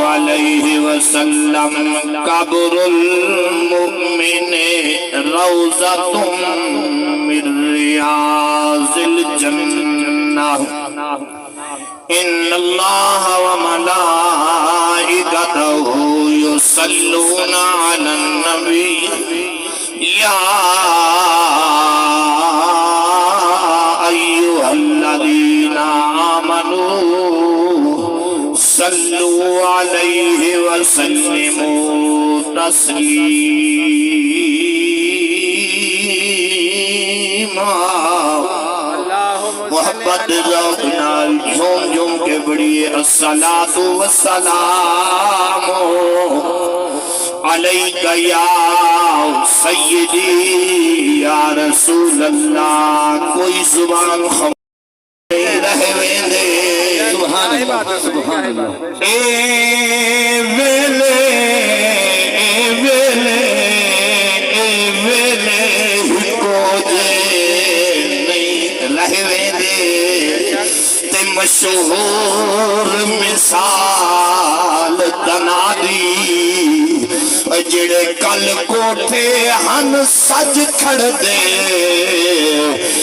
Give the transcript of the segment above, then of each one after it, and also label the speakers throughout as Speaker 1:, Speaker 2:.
Speaker 1: علیہ وسلم قبر المؤمن روضۃ من ریاض الجنہ ان اللہ وملائکتہ یصلون علی النبی یا ایھا الذین آمنوا صلوا علیہ وسلموا تسلیما محبت نال جھوم جھوم کے بڑھیے الصلاۃ والسلام علیک یا سیدی یا رسول اللہ کوئی زبان خاموش رہے ویندے سبحان اللہ سبحان اللہ اے ویلے کو جے نہیں رہے ویندے تے مشہور مثال تنادی جڑے کل کوٹھے ہن سج کھڑ دے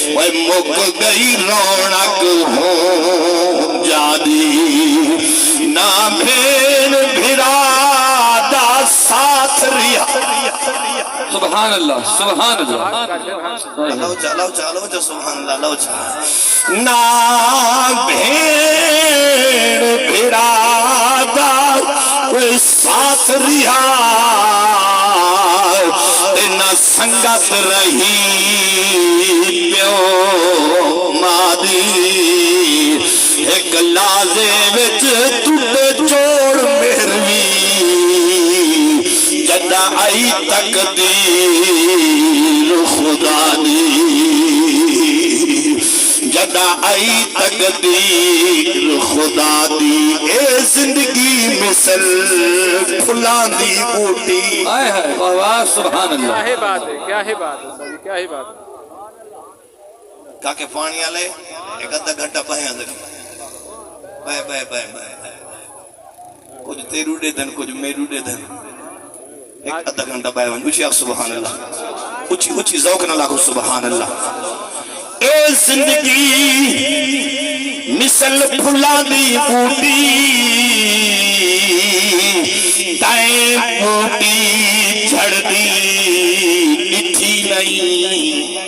Speaker 1: وہ مک گئی رونق ہو جادی نہ بھین بھرا دا ساتھ ریا سبحان اللہ سبحان اللہ لو چالو جو سبحان اللہ لو چالو نہ بھین بھرا دا ساتھ ریا نہ سنگت رہی پیو مادی ایک لازے وچ ٹوٹے چوڑ میروی جدا آئی تقدیر خدا دی جدا آئی تقدیر خدا دی اے زندگی مثل پھلان دی بوٹی آئے ہے واہ سبحان اللہ کیا ہی بات ہے کیا ہی بات ہے کیا ہی بات ہے کاکے پانی آلے ایک ادھا گھنٹہ پہے آدھے بائے بائے بائے بائے کچھ تیرو دے دن کچھ میرو دے دن ایک ادھا گھنٹہ پہے آدھے اچھی آگ سبحان اللہ اچھی ذوق نہ لاکھو سبحان اللہ اے زندگی مثل پھلا دی بوٹی تائیں بوٹی جھڑ دی اتھی نہیں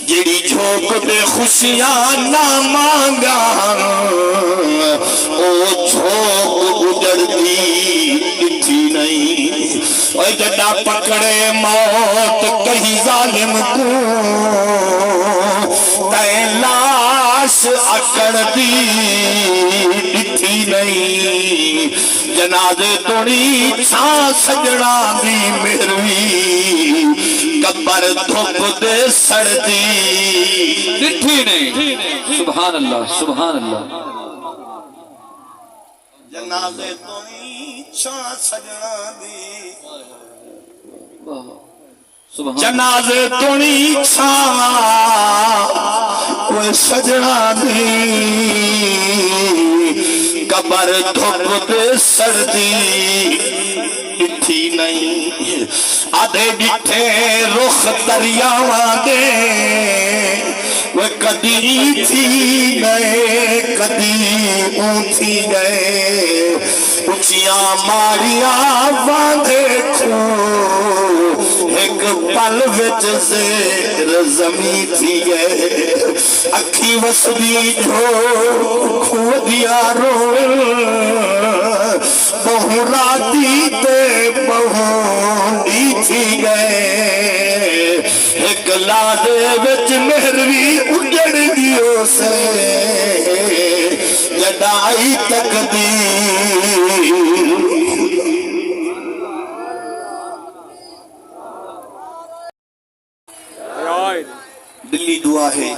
Speaker 1: جڑی جھوک دے خوشیاں نہ مانگا او جھوک اجڑ دی اتھی نہیں اوہ جڑا پکڑے موت کہیں ظالم کو تائیں لاش اکڑ دی اتھی نہیں جنازے توڑی چھاں سجڑا دی میروی کبر دھوپ دے سڑ دی اتھی نہیں سبحان اللہ سبحان اللہ جنازے توڑی چھاں سجڑا دی جنازے توڑی چھاں وہ سجڑا دی قبر دھوپ دے سردی اتھی نہیں آدھے ڈٹھے رخ دریاواں دے وہ کدی تھی گئے کدی اونچی گئے اچھیاں ماریاں باندھے کھو ایک پل وچ زیر زمین تھی گئے اکھی وسدی جو کھو دیا رو بہو راتی تے بہو نیچی گئے ایک لادے وچ مہروی اجڑ دیو سے جدائی تقدیر دلی دعا ہے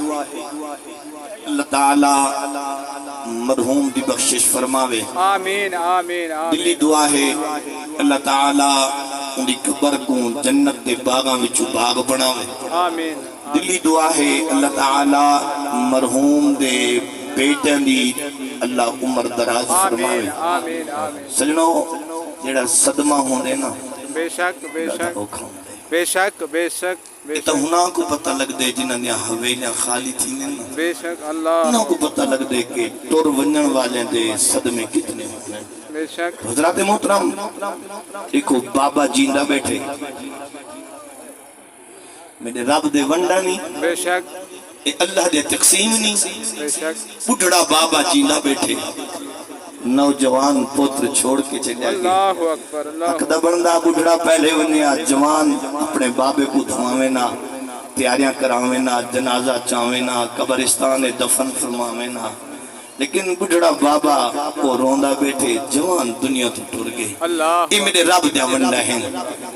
Speaker 1: اللہ تعالی مرحوم دی بخشش فرماوے
Speaker 2: آمین آمین
Speaker 1: دلی دعا ہے اللہ تعالی ان دی قبر کو جنت دے باغاں وچوں باغ بناوے
Speaker 2: آمین
Speaker 1: دلی دعا ہے اللہ تعالی مرحوم دے بیٹیاں دی اللہ عمر دراز فرمائے.
Speaker 2: آمین آمین.
Speaker 1: سجنو جڑا صدمہ ہوندے نا
Speaker 2: بے شک بے شک
Speaker 1: اوکھا ہوندے.
Speaker 2: بے شک بے شک بے
Speaker 1: تو
Speaker 2: شک
Speaker 1: ہنا کو پتہ لگ دے جنہاں نے حویلیاں خالی تھی نا
Speaker 2: بے شک. اللہ
Speaker 1: ہنا کو پتہ لگ دے کہ ٹور ونجن والے دے صدمے کتنے ہوتے ہیں.
Speaker 2: بے شک.
Speaker 1: حضرات محترم دیکھو بابا جیندہ بیٹھے میرے رب دے ونڈا نہیں
Speaker 2: بے شک
Speaker 1: اے اللہ دے تقسیم نہیں.
Speaker 2: بے شک.
Speaker 1: بڑھڑا بابا جیندہ بیٹھے نوجوان پوتر چھوڑ کے چلے گئے.
Speaker 2: اللہ اکبر. اللہ
Speaker 1: اکدہ بندہ بڑھڑا پہلے ونیا جوان اپنے بابے کو دھواویں نا تیاریاں کراویں نا جنازہ چاویں نا قبرستان دفن فرماویں نا. لیکن بڑھڑا بابا وہ روندہ بیٹھے جوان دنیا تو ٹر گئے.
Speaker 2: اللہ
Speaker 1: یہ میرے رب دیا ونڈا ہیں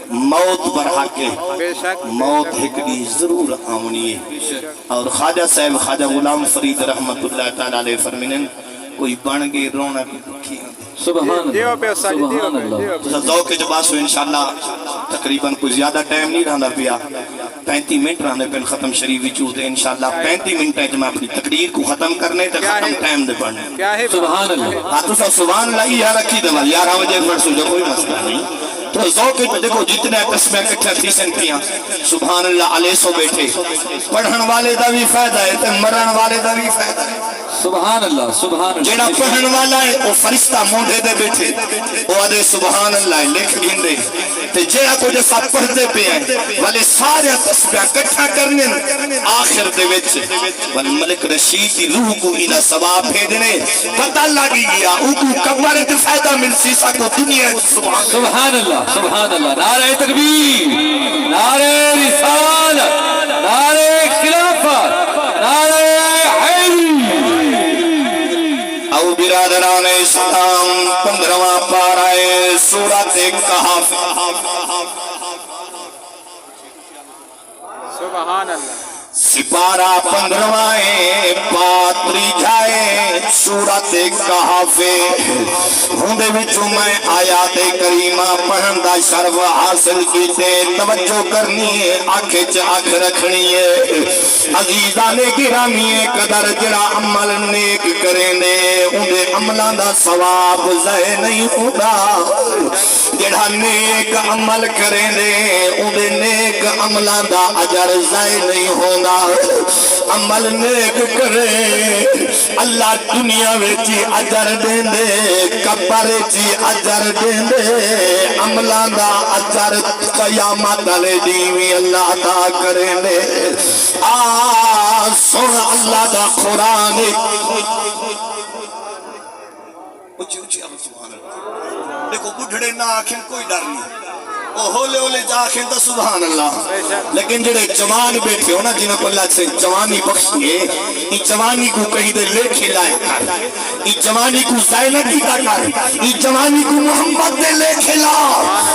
Speaker 1: موت پر حاکے
Speaker 2: بے شک.
Speaker 1: موت ہکڑی ضرور آمنی ہے. اور خواجہ صاحب خواجہ غلام فرید رحمت اللہ تعالیٰ علیہ فرمینن کوئی بن گئی رونا کی دکھی آن
Speaker 3: سبحان
Speaker 2: دیو
Speaker 3: اللہ
Speaker 2: پہ استاد دیو
Speaker 3: سبحان
Speaker 2: پہ
Speaker 3: اللہ.
Speaker 2: دیو پہ.
Speaker 1: تو ذوق کے جباس ہو انشاءاللہ تقریباً کوئی زیادہ ٹائم نہیں رہنا پیا 35 منٹ رہنے پہ ختم شریف بھی چوتے انشاءاللہ 35 منٹ ہے جو میں اپنی تقریر کو ختم کرنے تک ختم ٹائم دے پڑھنے.
Speaker 2: کیا ہے
Speaker 3: سبحان اللہ.
Speaker 1: ہاں تو سب سبحان اللہ ہی یہاں رکھی دے 11 بجے پڑھ جو کوئی مسئلہ نہیں. تو ذوق کے دیکھو جتنے قسمیں کٹھا تھی سنکیاں سبحان اللہ علیہ سو بیٹھے پڑھن والے دا بھی فائدہ ہے تے مرن والے دا بھی فائدہ ہے.
Speaker 3: سبحان اللہ سبحان
Speaker 1: جیڑا
Speaker 3: اللہ.
Speaker 1: پڑھن والا ہے وہ فرشتہ مونڈے دے بیٹھے وہ آدھے سبحان اللہ لکھ گھندے تے جیڑا کو جیسا پڑھتے پہ ہیں والے سارے تسبیح کٹھا کرنے آخر دے وچ والملک رشید کی روح کو الہ ثواب بھیجنے پتہ لگی گیا او کو قبر تے فائدہ مل سی سا کو دنیا
Speaker 3: سبحان اللہ سبحان اللہ. نعرہ تکبیر نعرہ رسالت نعرہ خلافت نعرہ حیدری.
Speaker 1: او برادران اسلام 15واں پارہ سورۃ کہف.
Speaker 2: سبحان اللہ.
Speaker 1: سپارہ 15واں پاتری جائے سورۃ کہف. ہوندے وچوں میں آیات کریمہ پڑھن دا شرف حاصل کیتے توجہ کرنی ہے آنکھ چ آنکھ رکھنی ہے. عزیزان گرامی قدر جڑا عمل نیک کریں دے اندے عملاں دا ثواب ضائع نہیں ہوندا. جڑا نیک عمل کریں دے اندے نیک عملاں دا اجر ضائع نہیں ہوندا. عمل نیک کرے اللہ دنیا ویچی اجر دیں دے قبر چی اجر دیں دے عملان دا اجر قیامت علی دیوی اللہ عطا کریں دے. سن اللہ دا قرآن اچھی اچھی اب سبحان اللہ. دیکھو بڑھڑے نہ آنکھیں کوئی ڈر نہیں وہ ہولے ہولے جا آنکھیں تا سبحان اللہ. لیکن جڑے جوان بیٹھے ہو نا جنہوں کو اللہ سے جوانی بخشیے ای جوانی کو کہیں دے لے کھلائے کر ای جوانی کو زائنہ کیتا کر ای جوانی کو محمد دے لے کھلا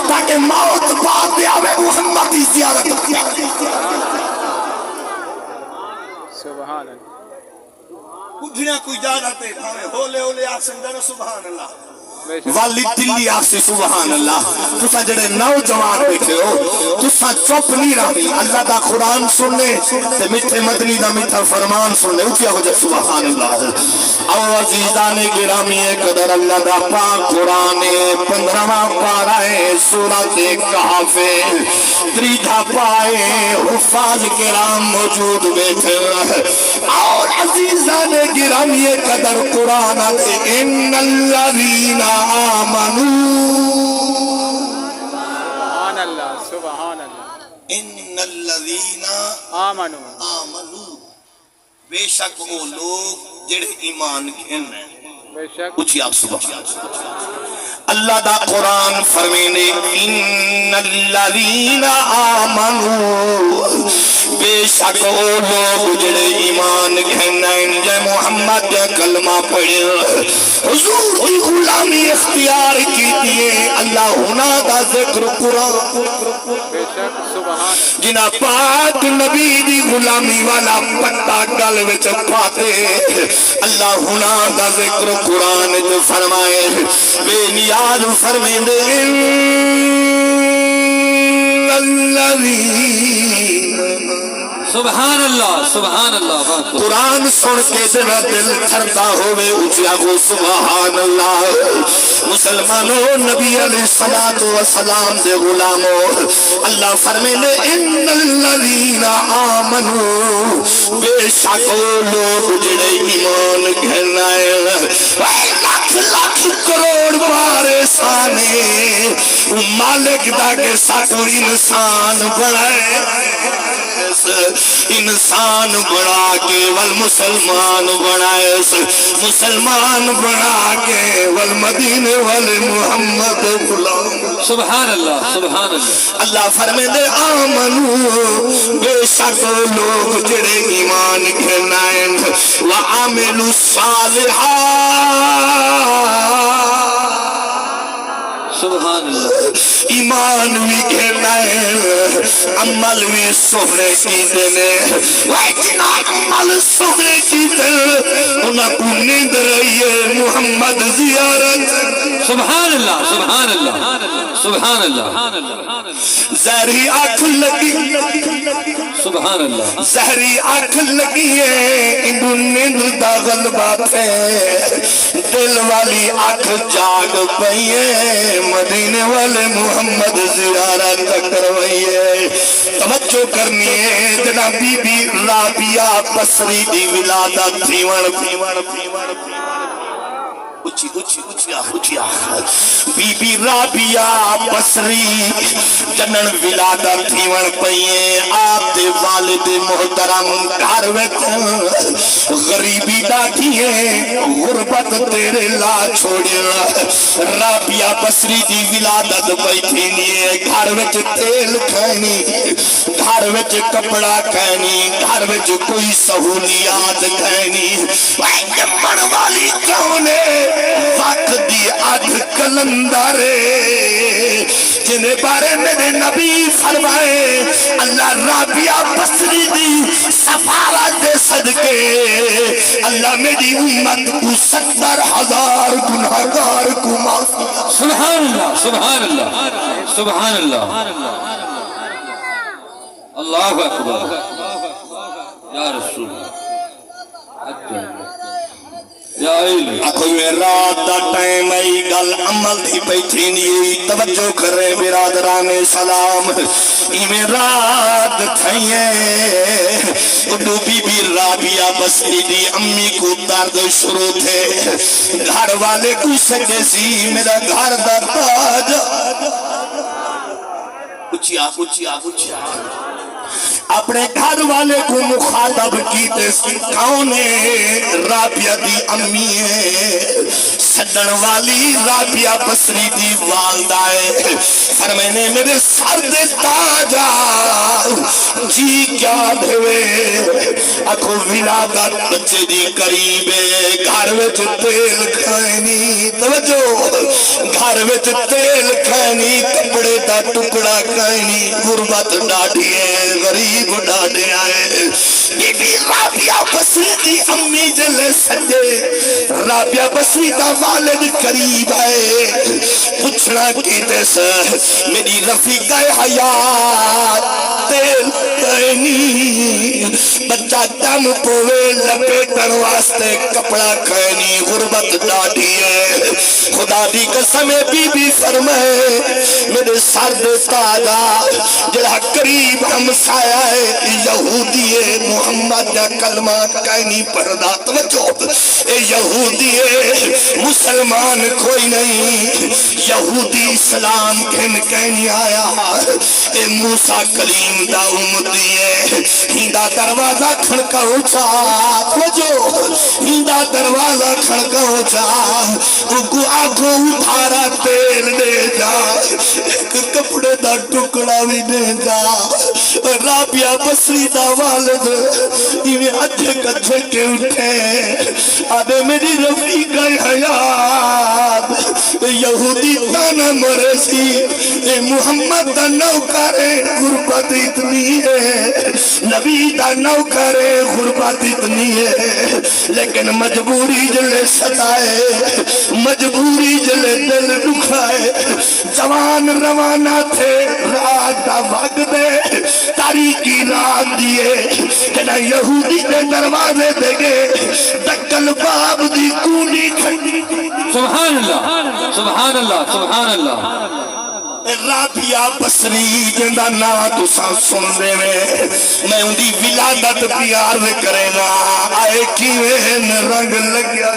Speaker 1: تاکہ موت بعد دے آوے محمد کی زیارت کرے.
Speaker 2: سبحان اللہ.
Speaker 1: بڑھڑیاں کوئی جانتے بھاوے ہولے ہولے آسن جانا سبحان اللہ.
Speaker 2: بے شک.
Speaker 1: والی دلی آپ سے سبحان اللہ. تسا جڑے نوجوان بیٹھے ہو تسا چپ نہیں رہی اللہ دا قرآن سننے تے میٹھے مدنی دا میٹھا فرمان سننے اٹھیا ہو جائے سبحان اللہ. او عزیزان گرامی قدر اللہ دا پاک قرآن 15واں پارہ سورۃ کہف. تریجا پائے حفاظ کرام موجود بیٹھے اور عزیزان گرامی قدر قرآن ان الذین آمنوا
Speaker 2: سبحان اللہ سبحان اللہ.
Speaker 1: ان الذین
Speaker 2: آمنوا
Speaker 1: آمنوا بے شک وہ لوگ جڑے ایمان کھین ہیں.
Speaker 2: بے شک.
Speaker 1: اچھی آپ سبحان اللہ دا قرآن فرمینے ان الذین آمنوا بے شک وہ لوگ جڑے ایمان کھینائیں جے محمد دے کلمہ پڑھے حضور کی غلامی اختیار کی دیئے اللہ ہونا دا ذکر قرآن.
Speaker 2: بے شک. سبحان
Speaker 1: جنہ پاک نبی دی غلامی والا پتہ گل وچ پاتے اللہ ہونا دا ذکر قرآن جو فرمائے بے نیاز فرمائے دے الذین
Speaker 3: سبحان اللہ سبحان اللہ
Speaker 1: قرآن سن کے ذرا دل تھرتا ہوئے اچھا کو سبحان اللہ مسلمانوں نبی علیہ السلام دے غلاموں اللہ فرمینے ان الذین آمنوا بے شک لوگ جڑے ایمان گھنائے لاکھ لاکھ کروڑ بارے سانے مالک دا کے ساتھ انسان بڑھائے انسان بڑھا کے والمسلمان بڑھائے مسلمان بڑھا کے والمدینے والے محمد غلام
Speaker 3: سبحان اللہ سبحان اللہ
Speaker 1: اللہ فرمیندے آمنو بے شک لوگ جڑے ایمان گھنائیں وعاملوا الصالحات
Speaker 3: سبحان اللہ
Speaker 1: ایمان بھی گھنائیں عمل بھی سہرے کی دینے ویجنا عمل سہرے کی دینے انہاں کو نیند رہی ہے محمد زیارت
Speaker 3: سبحان اللہ سبحان اللہ سبحان اللہ
Speaker 1: زہری آنکھ لگی
Speaker 3: سبحان اللہ
Speaker 1: زہری آنکھ لگی ہے انہوں نیند دا غلبہ تھے دل والی آنکھ جاگ پئیے مدینے والے محمد زیارت کروئیے توجہ کرنی ہے جناب بی بی رابعہ بصری دی ولادت تھیون اچھی بی بی رابعہ بصری جنن ولادت تھیون پئیے آپ دے والد محترم گھر وچ غریبی ڈاٹھی ہے غربت تیرے لا چھوڑیا رابعہ بصری دی ولادت پئی تھینی ہے گھر وچ تیل کھانی گھر وچ کپڑا کھانی گھر وچ کوئی سہولیات کھانی جمن والی کون ہے وقت دی آدھ کلندارے جنہیں بارے میرے نبی فرمائے اللہ رابعہ بصری دی سفارت دے صدقے اللہ میری امت کو 70,000 گناہگار کو معاف
Speaker 3: سبحان اللہ سبحان اللہ سبحان اللہ اللہ اکبر یا رسول یا علی
Speaker 1: کوئی میں رات دا ٹائم آئی گل عمل دی بیٹھی نہیں توجہ کر رہے برادران سلام میں رات تھائیے اڈو بی بی رابعہ بصری دی امی کو درد شروع تھے گھر والے کو سکے سی میرا گھر دا تاج اچھیا اپنے گھر والے کو مخاطب کیتے کون ہے رابعہ دی امی ہے سڈن والی رابعہ بصری دی والدہ ہے فرمینے میرے سر دے تاجا جی کیا دھوے اکھو ولادت بچے دی قریب ہے گھر وچ تیل کھانی توجہ گھر وچ تیل کھانی کپڑے دا ٹکڑا کھانی غربت ڈاڈی ہے غریب ڈاڈے آئے بی بی رابعہ بصری دی امی جلے سجے رابعہ بصری دا والد قریب آئے پوچھنا کیتے سے میری رفیقہ حیات تیل کہنی بچہ دم پوے لپیٹن واسطے کپڑا کہنی غربت ڈاڈی ہے خدا دی قسم بی بی فرمائے میرے سر دے تاجا جڑا قریب ہمسایا ہے یہودی ہے محمد کا کلمہ کہنی پڑھدا توجہ اے یہودی ہے مسلمان کوئی نہیں یہودی اسلام کہنی آیا اے موسیٰ کلیم دا امتی ہے ہندہ دروازہ کھڑکا اچھا توجہ ہندہ دروازہ کھڑکا اچھا اگو آگو اٹھارا تیل دے جا ایک کپڑے دا ٹکڑا بھی دے جا رابعہ بصری دا والد یہ اجھے کجھے کے اٹھے آدھے میری رفیقہ حیات یہودی تانا مرے سی اے محمد دا نوکارے غربت اتنی ہے نبی دا نوکارے غربت اتنی ہے لیکن مجبوری جلے ستائے مجبوری جلے دل دکھ کھائے جوان روانہ تھے رات دا وقت دے تاریکی رات دیے جنا یہودی دے دروازے دے گے دکل باب دی کونی کھڑی
Speaker 3: سبحان اللہ سبحان اللہ سبحان اللہ
Speaker 1: رابعہ بصری جندہ نا تساں سن دے میں ان دی ولادت پیار کرے نا آئے کیویں رنگ لگیا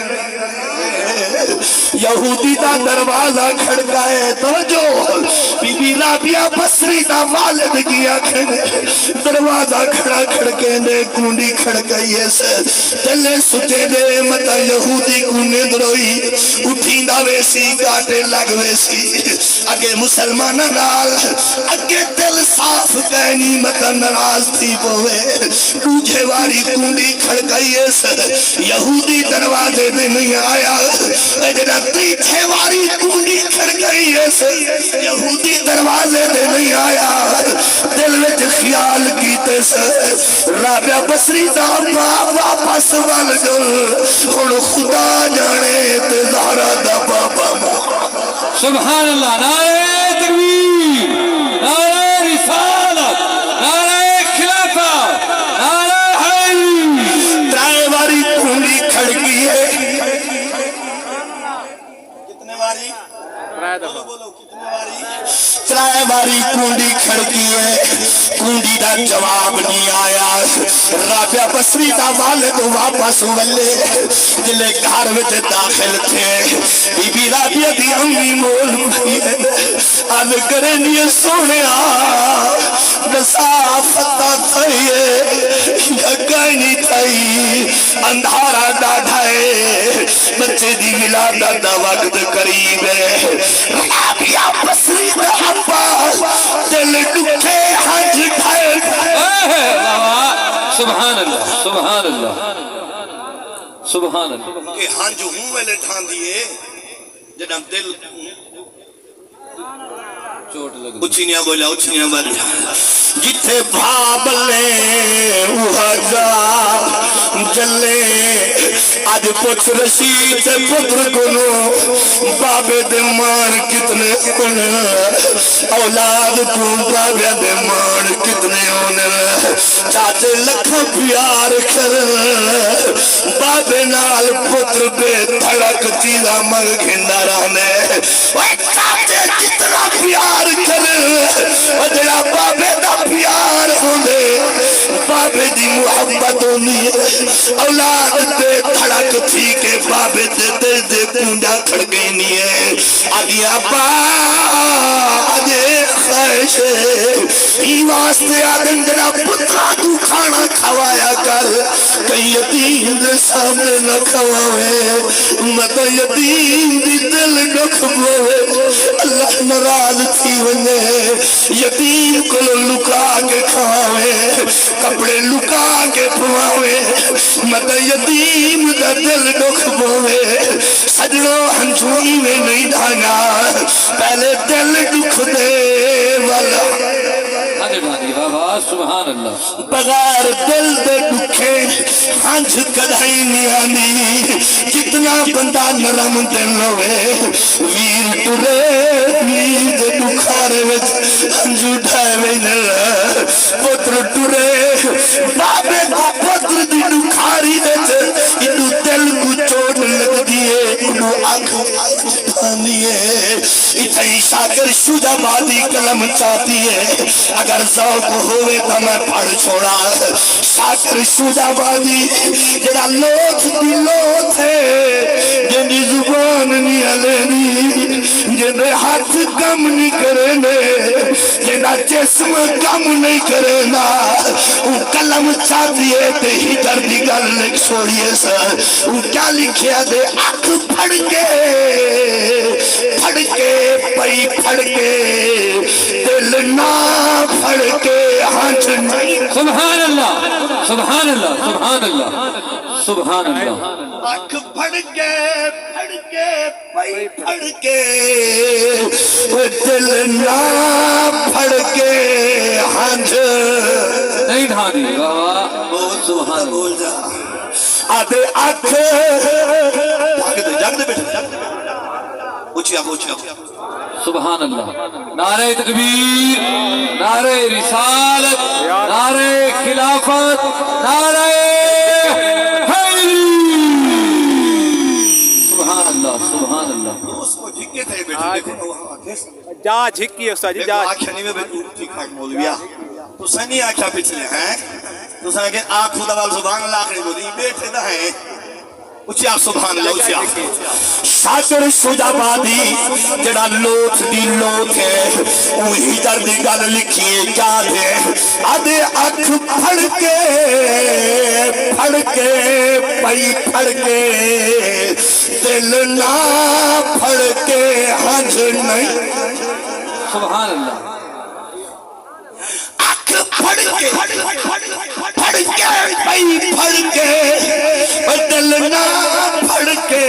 Speaker 1: یہودی دا دروازہ کھڑکائے توجہ بی بی رابعہ بصری دا والد کیا دروازہ کھڑا کھڑکے دے کنڈی کھڑکائیے سے تلے سچے دے متا یہودی کونے دروئی اٹھیں دا ویسی گاٹے لگ ویسی اگے مسلمان نال اگے دل صاف کہنی متا نراز تھی پوے دوجھے واری کنڈی کھڑکائیے سے یہودی دروازے دے نہیں آیا جنا تیتھے واری کنڈی کھڑکائی ایسے یہودی دروازے دے نہیں آیا دل وچ خیال کیتے سے رابعہ بصری دا واپس وال جل ہن خدا جانے تے زہرا دا بابا
Speaker 3: سبحان اللہ نعرہ تکبیر نعرہ رسالت نعرہ خلافت نعرہ حیدر
Speaker 1: ترائے واری کنڈی کھڑکی ہے ترائے باری کنڈی کھڑکی ہے کنڈی دا جواب نہیں آیا رابعہ بصری دا والد واپس ولے جلے گھر وچ داخل تھے بی بی رابعہ دی امی مول آل کرے نہیں سونیا نصافتا تھائیے یکائی نہیں تھائی اندھارا ڈاڑھائے بچے دی ولادت دا وقت قریب ہے رابعہ بصری دا عباس دل ڈکھے ہنج ڈھائے
Speaker 3: سبحان اللہ سبحان اللہ سبحان اللہ
Speaker 1: کہ ہنج ہوں ویلے ٹھان دیئے جنہاں دل
Speaker 3: چوٹ لگ
Speaker 1: اچھنیاں بولا اچھنیاں بولا جتھے بھابلے اوہا جا جلے آج پوچھ رشید سے پتر کنو بابے دے مان کتنے انہ اولاد تو بابے دے مان کتنے انہ چاچے لکھا پیار کر بابے نال پتر بے دھڑک چیزا مگ گھنڈا رہنے چاچے کتنا پیار کر جڑا بابے دا پیار ہوندے بابے دی محبت ہونی اولاد دے دھڑک تھی کہ بابے دے دل دے کنڈا کھڑ گئی نہیں ہے آگیا با آجے خواہش ہی واسطے آدم جنا پترا تو کھانا کھوایا کر کئی یتیم دے سامنے نہ کھواوے مطا یتیم دی دل نہ کھواوے اللہ نراز تھی ونے یتیم کو لکا کے کھواوے کپڑے لکا کے پواوے مطا یتیم دا دل دکھ بوے سجڑو ہنچوئی میں نہیں ڈھانا پہلے دل دکھ دے والا
Speaker 3: سبحان اللہ
Speaker 1: بغیر دل دے دکھے ہنچ کدھائی نہیں آنی جتنا بندہ نرم دل ہوئے ویر ٹرے ویر دے دکھارے وچ ہنچ اٹھائے وین پتر ٹرے بابے کو پتر دی دکھاری وچ انہوں دل کو چوٹ لگ دیئے انہوں آنکھ اٹھانی ہے اتھائی شاکر شجا بادی کلم چاہتی ہے اگر ذوق ہوئے تو میں پڑھ چھوڑا شاکر شجا بادی جڑا لوت دی لوت ہے جنی زبان نہیں علینی جنی ہاتھ کم نہیں کرنے جنا جسم کم نہیں کرنا وہ کلم چاہتی ہے تے ہی دردی گل لکھ چھوڑیے سر وہ کیا لکھیا دے آنکھ پھڑ کے پئی پھڑ کے دل نہ پھڑ کے ہنچ نہیں
Speaker 3: سبحان اللہ سبحان اللہ سبحان اللہ سبحان اللہ
Speaker 1: آنکھ پھڑ کے پئی پھڑ کے دل نہ پھڑ کے ہنچ
Speaker 3: نہیں ڈھانی سبحان اللہ
Speaker 1: بول جا آدھے آنکھ جاگ دے بیٹھے اچھی آپ
Speaker 3: سبحان اللہ نعرہ تکبیر نعرہ رسالت نعرہ خلافت نعرہ حیدری سبحان اللہ سبحان اللہ
Speaker 1: اس کو جھکے تھے بیٹھے دیکھو نا وہاں آکھے
Speaker 2: جا جھکی استاد جی جا
Speaker 1: آکھے نہیں میں بیٹھو اٹھی کھاک مولویا تو سنی آکھا پچھلے ہیں تو سنی کہ آنکھو دوال سبحان اللہ آخری بودی بیٹھے دا ہیں اچھی آپ سبحان اللہ اچھی آپ شاکر شجا بادی جڑا لوٹ دی لوٹ ہے وہی درد گل لکھیے کیا دے آدھے اکھ پھڑ کے پئی پھڑ کے دل نہ پھڑ کے ہنج نہیں
Speaker 3: سبحان اللہ
Speaker 1: اکھ پھڑ کے پئی پھڑ کے دل نہ پھڑ کے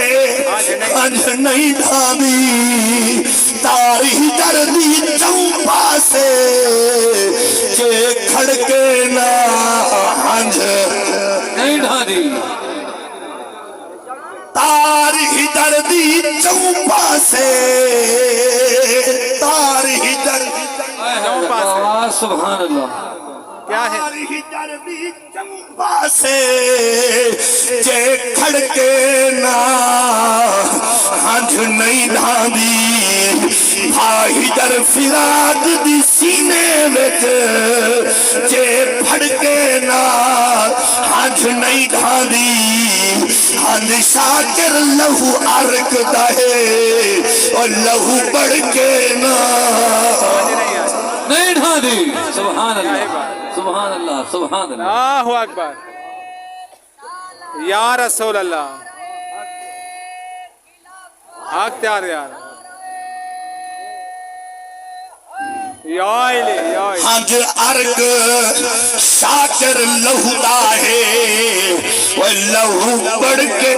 Speaker 1: ہنج نہیں دھامی تاریخ دردی چوپا سے کہ کھڑ کے نہ ہنج
Speaker 3: نہیں ڈھانی
Speaker 1: تاریخ دردی چوپا سے تاریخ دردی
Speaker 3: سبحان اللہ
Speaker 2: کیا ہے
Speaker 1: تاریخ دردی چوپا سے جے کھڑ کے نہ ہنج نہیں دھاندی بھائی در فراق دی سینے وچ جے پھڑ کے نہ ہنج نہیں دھاندی ہن شاکر لہو عرق دہے اور لہو بڑھ کے نہ
Speaker 3: نہیں ڈھانی سبحان اللہ سبحان اللہ سبحان اللہ
Speaker 2: اللہ اکبر یا رسول اللہ حق تیار یار یا الہ یا الہ
Speaker 1: ہنج عرق شاکر لہو داہے اور لہو بڑھ کے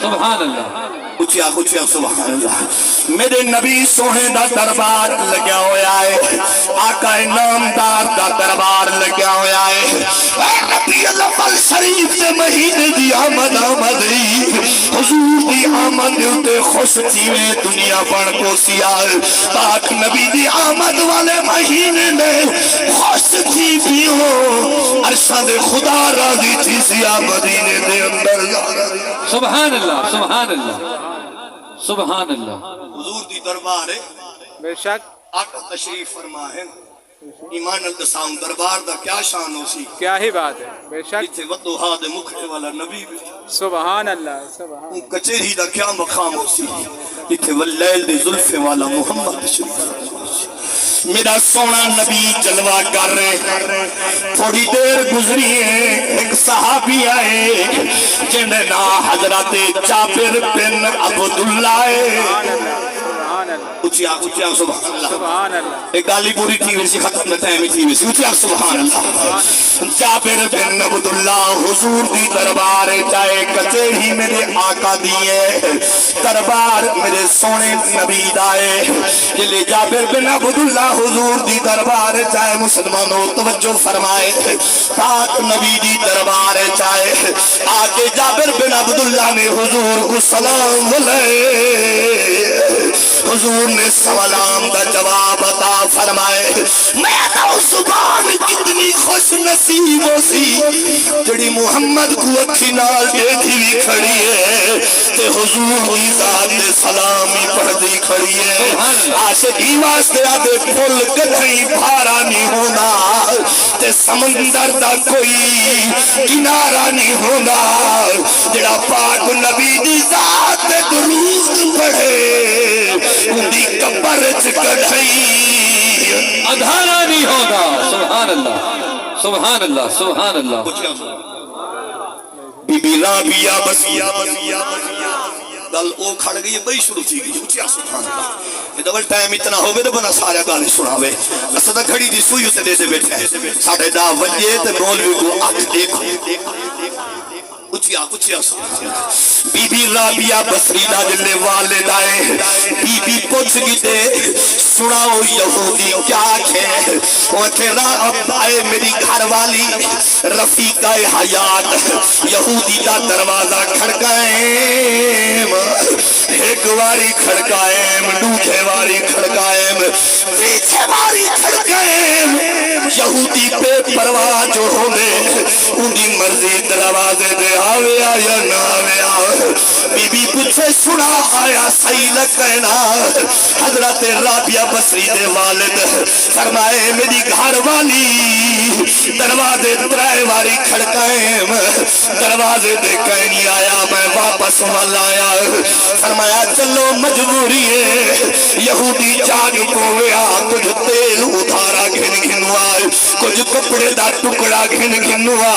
Speaker 3: سبحان اللہ
Speaker 1: اچھیا سبحان اللہ میرے نبی سوہے دا دربار لگیا ہویا ہے آقا نامدار دا دربار لگیا ہویا ہے اے ربی الاول شریف سے مہینے دی آمد حضور دی آمد تے خوش تھیوے دنیا پڑھ کو سیال پاک نبی دی آمد والے مہینے میں خوش تھی بھی ہو عرشہ دے خدا راضی تھی سیا مدینے دے اندر
Speaker 3: سبحان اللہ سبحان اللہ سبحان اللہ
Speaker 1: حضور دی دربار ہے
Speaker 2: بے شک
Speaker 1: آقا تشریف فرما ہے ایمان الدسام دربار دا کیا شان ہو سی
Speaker 2: کیا ہی بات ہے بے شک
Speaker 1: اتھے ودوہا دے مکھے والا نبی بھی
Speaker 2: سبحان اللہ سبحان
Speaker 1: ان کچھری دا کیا مقام ہو سی اتھے واللیل دے ظلف والا محمد تشریف فرما سی میرا سونا نبی جلوہ کر رہے تھوڑی دیر گزری ہے ایک صحابی آئے جنہیں نا حضرت جابر بن عبداللہ اچھیا سبحان اللہ
Speaker 2: سبحان اللہ
Speaker 1: ایک گالی پوری تھی ویسی ختم نہ ٹائمی تھی ویسی اچھیا سبحان اللہ جابر بن عبداللہ حضور دی دربار چاہے کچھری میرے آقا دیئے دربار میرے سونے نبی دائے جلے جابر بن عبداللہ حضور دی دربار چاہے مسلمانوں توجہ فرمائے پاک نبی دی دربار چاہے آگے جابر بن عبداللہ نے حضور کو سلام علیہ حضور نے سلام دا جواب عطا فرمائے میں تو زبان کتنی خوش نصیب ہو سی جڑی محمد کو اکھی نال دے دی کھڑی ہے تے حضور کی ذات سلامی پڑھ دی کھڑی ہے عاشقی واسطے آدھے پھول کتھئی بھارا نہیں ہونا تے سمندر دا کوئی کنارہ نہیں ہونا جڑا پاک نبی دی ذات درود پڑھے اندھی کبر چکڑھئی
Speaker 3: ادھارا نہیں ہوگا سبحان اللہ سبحان اللہ سبحان اللہ
Speaker 1: بی بی رابیہ بسیہ گل او کھڑ گئی بڑی شروع تھی گئی اچھا سبحان اللہ یہ ڈبل ٹائم اتنا ہوگے تو بنا سارا گانے سناوے اسدہ کھڑی دی سوئی اسے دے سے بیٹھے ہیں ساڑھے دا وجہ تے مولوی کو آنکھ دیکھو اچھیا بی بی رابیہ بسری دا جلے والد آئے بی بی پوچھ گی دے سناؤ یہودی کیا آکھے وہ تیرا آئے میری گھر والی رفیقہ حیات یہودی دا دروازہ کھڑکائیں ایک واری کھڑکائیں دوسرے واری کھڑکائیں تیسرے واری کھڑکائیں یہودی بے پرواہ جو ہونے انہی مرضی دروازے دے آویا یا نہ آویا بی بی پوچھے سنا آیا صحیح لکھنا حضرت رابعہ بصری دے والد فرمائے میری گھر والی دروازے درائے واری کھڑکائیں دروازے دے کہیں نہیں آیا میں واپس والا آیا فرمایا چلو مجبوری ہے یہودی جاگ پویا کچھ تیل ادھارا گھن گھنوا کچھ کپڑے دا ٹکڑا گھن گھنوا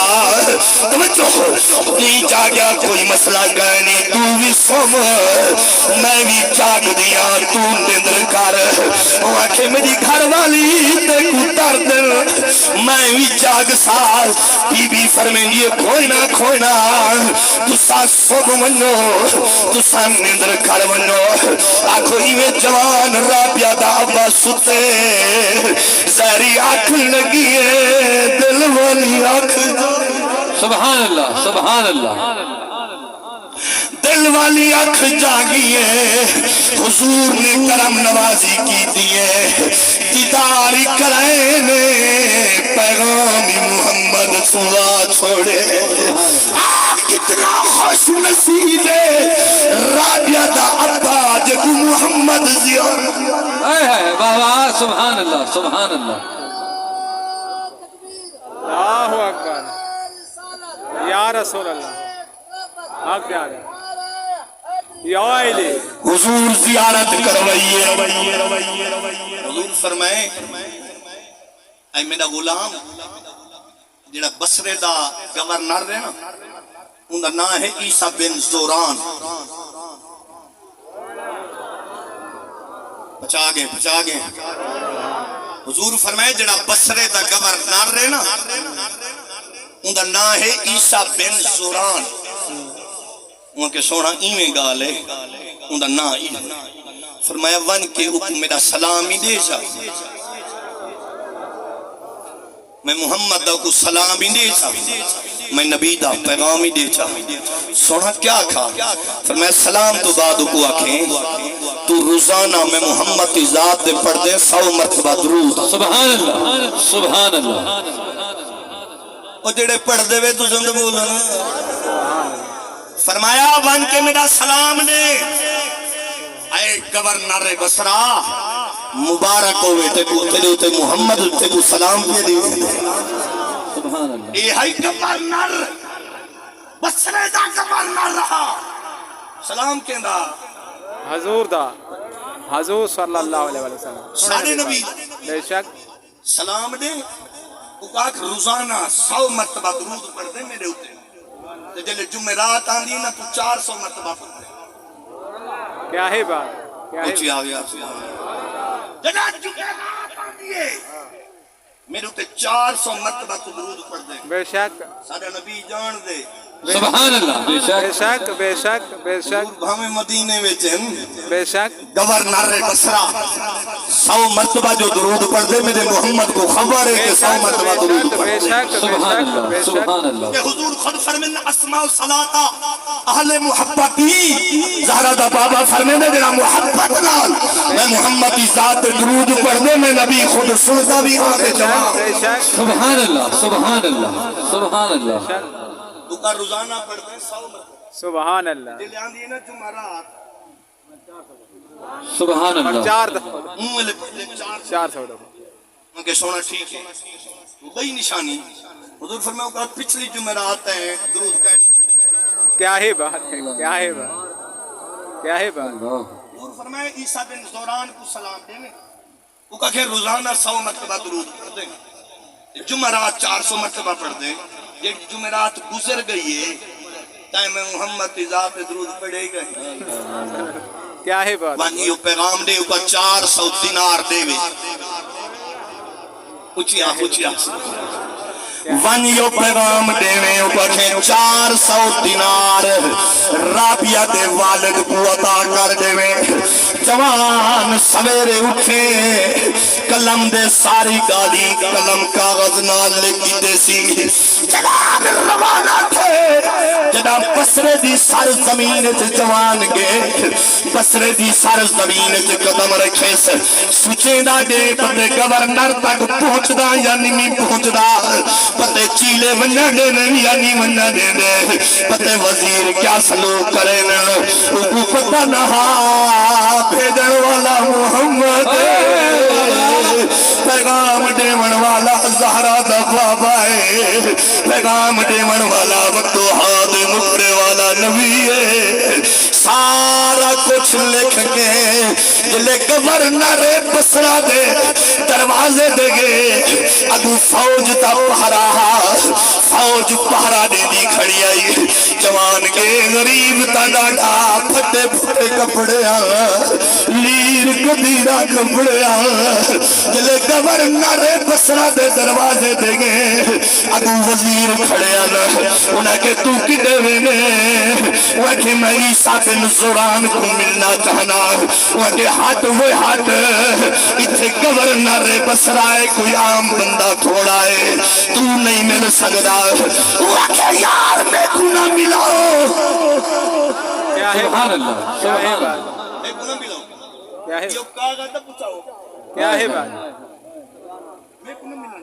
Speaker 1: توجہ نہیں جاگیا کوئی مسئلہ گئے نہیں تو بھی سوم میں بھی جاگ دیا تو نندر کر وہ آنکھیں میری گھر والی تے کتر دل میں بھی جاگ سال بی بی فرمیں یہ کھوئی نہ تو سا سوم منو تو سا نندر کر منو آنکھوں ہی میں جوان رابعہ دا ابا ستے زہری آنکھ لگی ہے دل والی آنکھ
Speaker 3: سبحان اللہ سبحان اللہ
Speaker 1: دل والی آنکھ جاگی ہے حضور نے کرم نوازی کی دیئے دیداری کرائنے پیغامی محمد سوا چھوڑے کتنا خوش نصیب ہے رابعہ دا ابا جگو محمد زیار
Speaker 3: اے ہے بابا سبحان اللہ سبحان اللہ
Speaker 2: اللہ اکبر یا رسول اللہ آپ پیارے یا علی
Speaker 1: حضور زیارت کروائیے حضور فرمائے اے میرا غلام جڑا بصرے دا گورنر ہے نا ان کا نام ہے عیسیٰ بن زوران پچا گئے حضور فرمائے جڑا بصرے دا گورنر ہے نا ان کا نام ہے عیسیٰ بن زوران ان کے سونا ایویں گالے ان کا نام ہی فرمایا ون کے حکم میرا سلام ہی دے جا میں محمد دا کو سلام ہی دے جا میں نبی دا پیغام ہی دے جا سونا کیا کھا فرمایا سلام تو بعد کو آکھیں تو روزانہ میں محمد کی ذات دے پڑھ دے 100 مرتبہ درود
Speaker 3: سبحان اللہ سبحان اللہ
Speaker 1: وہ جڑے پڑھ دے وے تو زند بولنا فرمایا ون کے میرا سلام دے اے گورنر بصرہ مبارک ہوئے تے کو تیرے تے محمد تے کو سلام دے دی
Speaker 3: سبحان اللہ
Speaker 1: اے ہائی گورنر بصرے دا گورنر رہا سلام کہندا
Speaker 2: حضور دا حضور صلی اللہ علیہ وسلم
Speaker 1: سارے نبی
Speaker 2: بے شک
Speaker 1: سلام دے وہ کہا کہ روزانہ 100 مرتبہ درود پڑھ دے میرے ہوتے جلے جمعرات آندی نا تو 400 مرتبہ پڑھ دے
Speaker 2: کیا ہے بات کیا ہے
Speaker 1: اچھی آگیا جلے جمعرات آندی ہے میرے ہوتے 400 مرتبہ تو درود پڑھ دے
Speaker 2: بے شک
Speaker 1: سارے نبی جان دے
Speaker 3: سبحان اللہ بے
Speaker 2: بے
Speaker 3: شک
Speaker 2: شک بے شک بے شک
Speaker 1: ہمیں مدینے میں چن
Speaker 2: بے شک
Speaker 1: گورنر بصرہ 100 مرتبہ جو درود پڑھ دے میرے محمد کو خبر ہے کہ 100 مرتبہ درود پڑھ
Speaker 2: بے
Speaker 1: دے
Speaker 2: شک
Speaker 3: سبحان اللہ
Speaker 2: بے شک
Speaker 3: سبحان اللہ
Speaker 1: کہ حضور خود فرمین اسماء و صلاة اہل محبتی زہرہ دا بابا فرمین جنا محبت نال میں محمد کی ذات درود پڑھ دے میں نبی خود سنتا بھی آتے جواب
Speaker 2: بے شک
Speaker 3: سبحان اللہ سبحان اللہ سبحان اللہ
Speaker 1: تو کا روزانہ پڑھ دے 100 مرتبہ
Speaker 2: سبحان اللہ
Speaker 1: دل آندھی نا جمعرات
Speaker 3: سبحان
Speaker 2: اور
Speaker 3: اللہ
Speaker 2: 4 دفعہ
Speaker 1: منہ لے پڑھے
Speaker 2: 400 دفعہ
Speaker 1: ان کے سونا ٹھیک ہے بئی نشانی حضور فرماؤ کہ پچھلی جمعرات ہیں درود کہنی
Speaker 2: کیا ہے بات کیا ہے بات کیا ہے بات
Speaker 1: حضور فرمائے عیسیٰ بن زوران کو سلام دینے وہ کہا کہ روزانہ 100 مرتبہ درود پڑھ دیں جمعرات 400 مرتبہ پڑھ دیں یہ جمعرات گزر گئی ہے تائیں میں محمد کی ذات درود پڑھے گئے
Speaker 2: کیا ہے بات
Speaker 1: بانیو پیغام دے اوپر 400 دینار دے وے اچھیا ون یو پیغام دیویں اوپر 400 دینار رابعہ دے والد کو عطا کر دیویں جوان سویرے اٹھے قلم دے ساری گالی قلم کاغذ نال لکھی دے سی جناب روانہ تھے جناب بصرے دی سر زمین جوان گئے بصرے دی سر زمین قدم رکھے سے سوچے دا دے پتے گورنر تک پہنچ دا یا نہیں پہنچ دا پتے چیلے ونہ دے یا نہیں ونہ دے دے پتے وزیر کیا سلوک کرے وہ پتہ نہا بھیجن والا محمد پیغام دیون والا زہرا دا بابا ہے پیغام دیون والا وقتوحات مکرے والا نبی ہے سارا کچھ لکھ کے جلے گورنر بصرہ دے دروازے دے گے اگو فوج تا پہرا فوج پہرا دے دی کھڑی آئی جوان کے غریب تا ڈاڈا پھٹے پھٹے کپڑے لیر کدیرہ کپڑے جلے گورنر بصرہ دے دروازے دے گے اگو وزیر کھڑے انہیں کہ تو کدے وینے وہ کہ میں عیسیٰ بن زوران کو ملنا چاہنا وہ کہ ہاتھ وہ ہاتھ اتھے گورنر بصرہ ہے کوئی عام بندہ تھوڑا ہے تو نہیں مل سکتا وہ کہ یار میں کو نہ ملاؤ
Speaker 2: کیا ہے
Speaker 3: سبحان اللہ
Speaker 2: کیا ہے
Speaker 3: سبحان
Speaker 2: بات
Speaker 3: اللہ
Speaker 1: میں کو نہ ملاؤ
Speaker 2: کیا ہے
Speaker 1: یہ کاغذ تب پچھاؤ
Speaker 2: کیا ہے بات
Speaker 1: میں کو نہ ملاؤ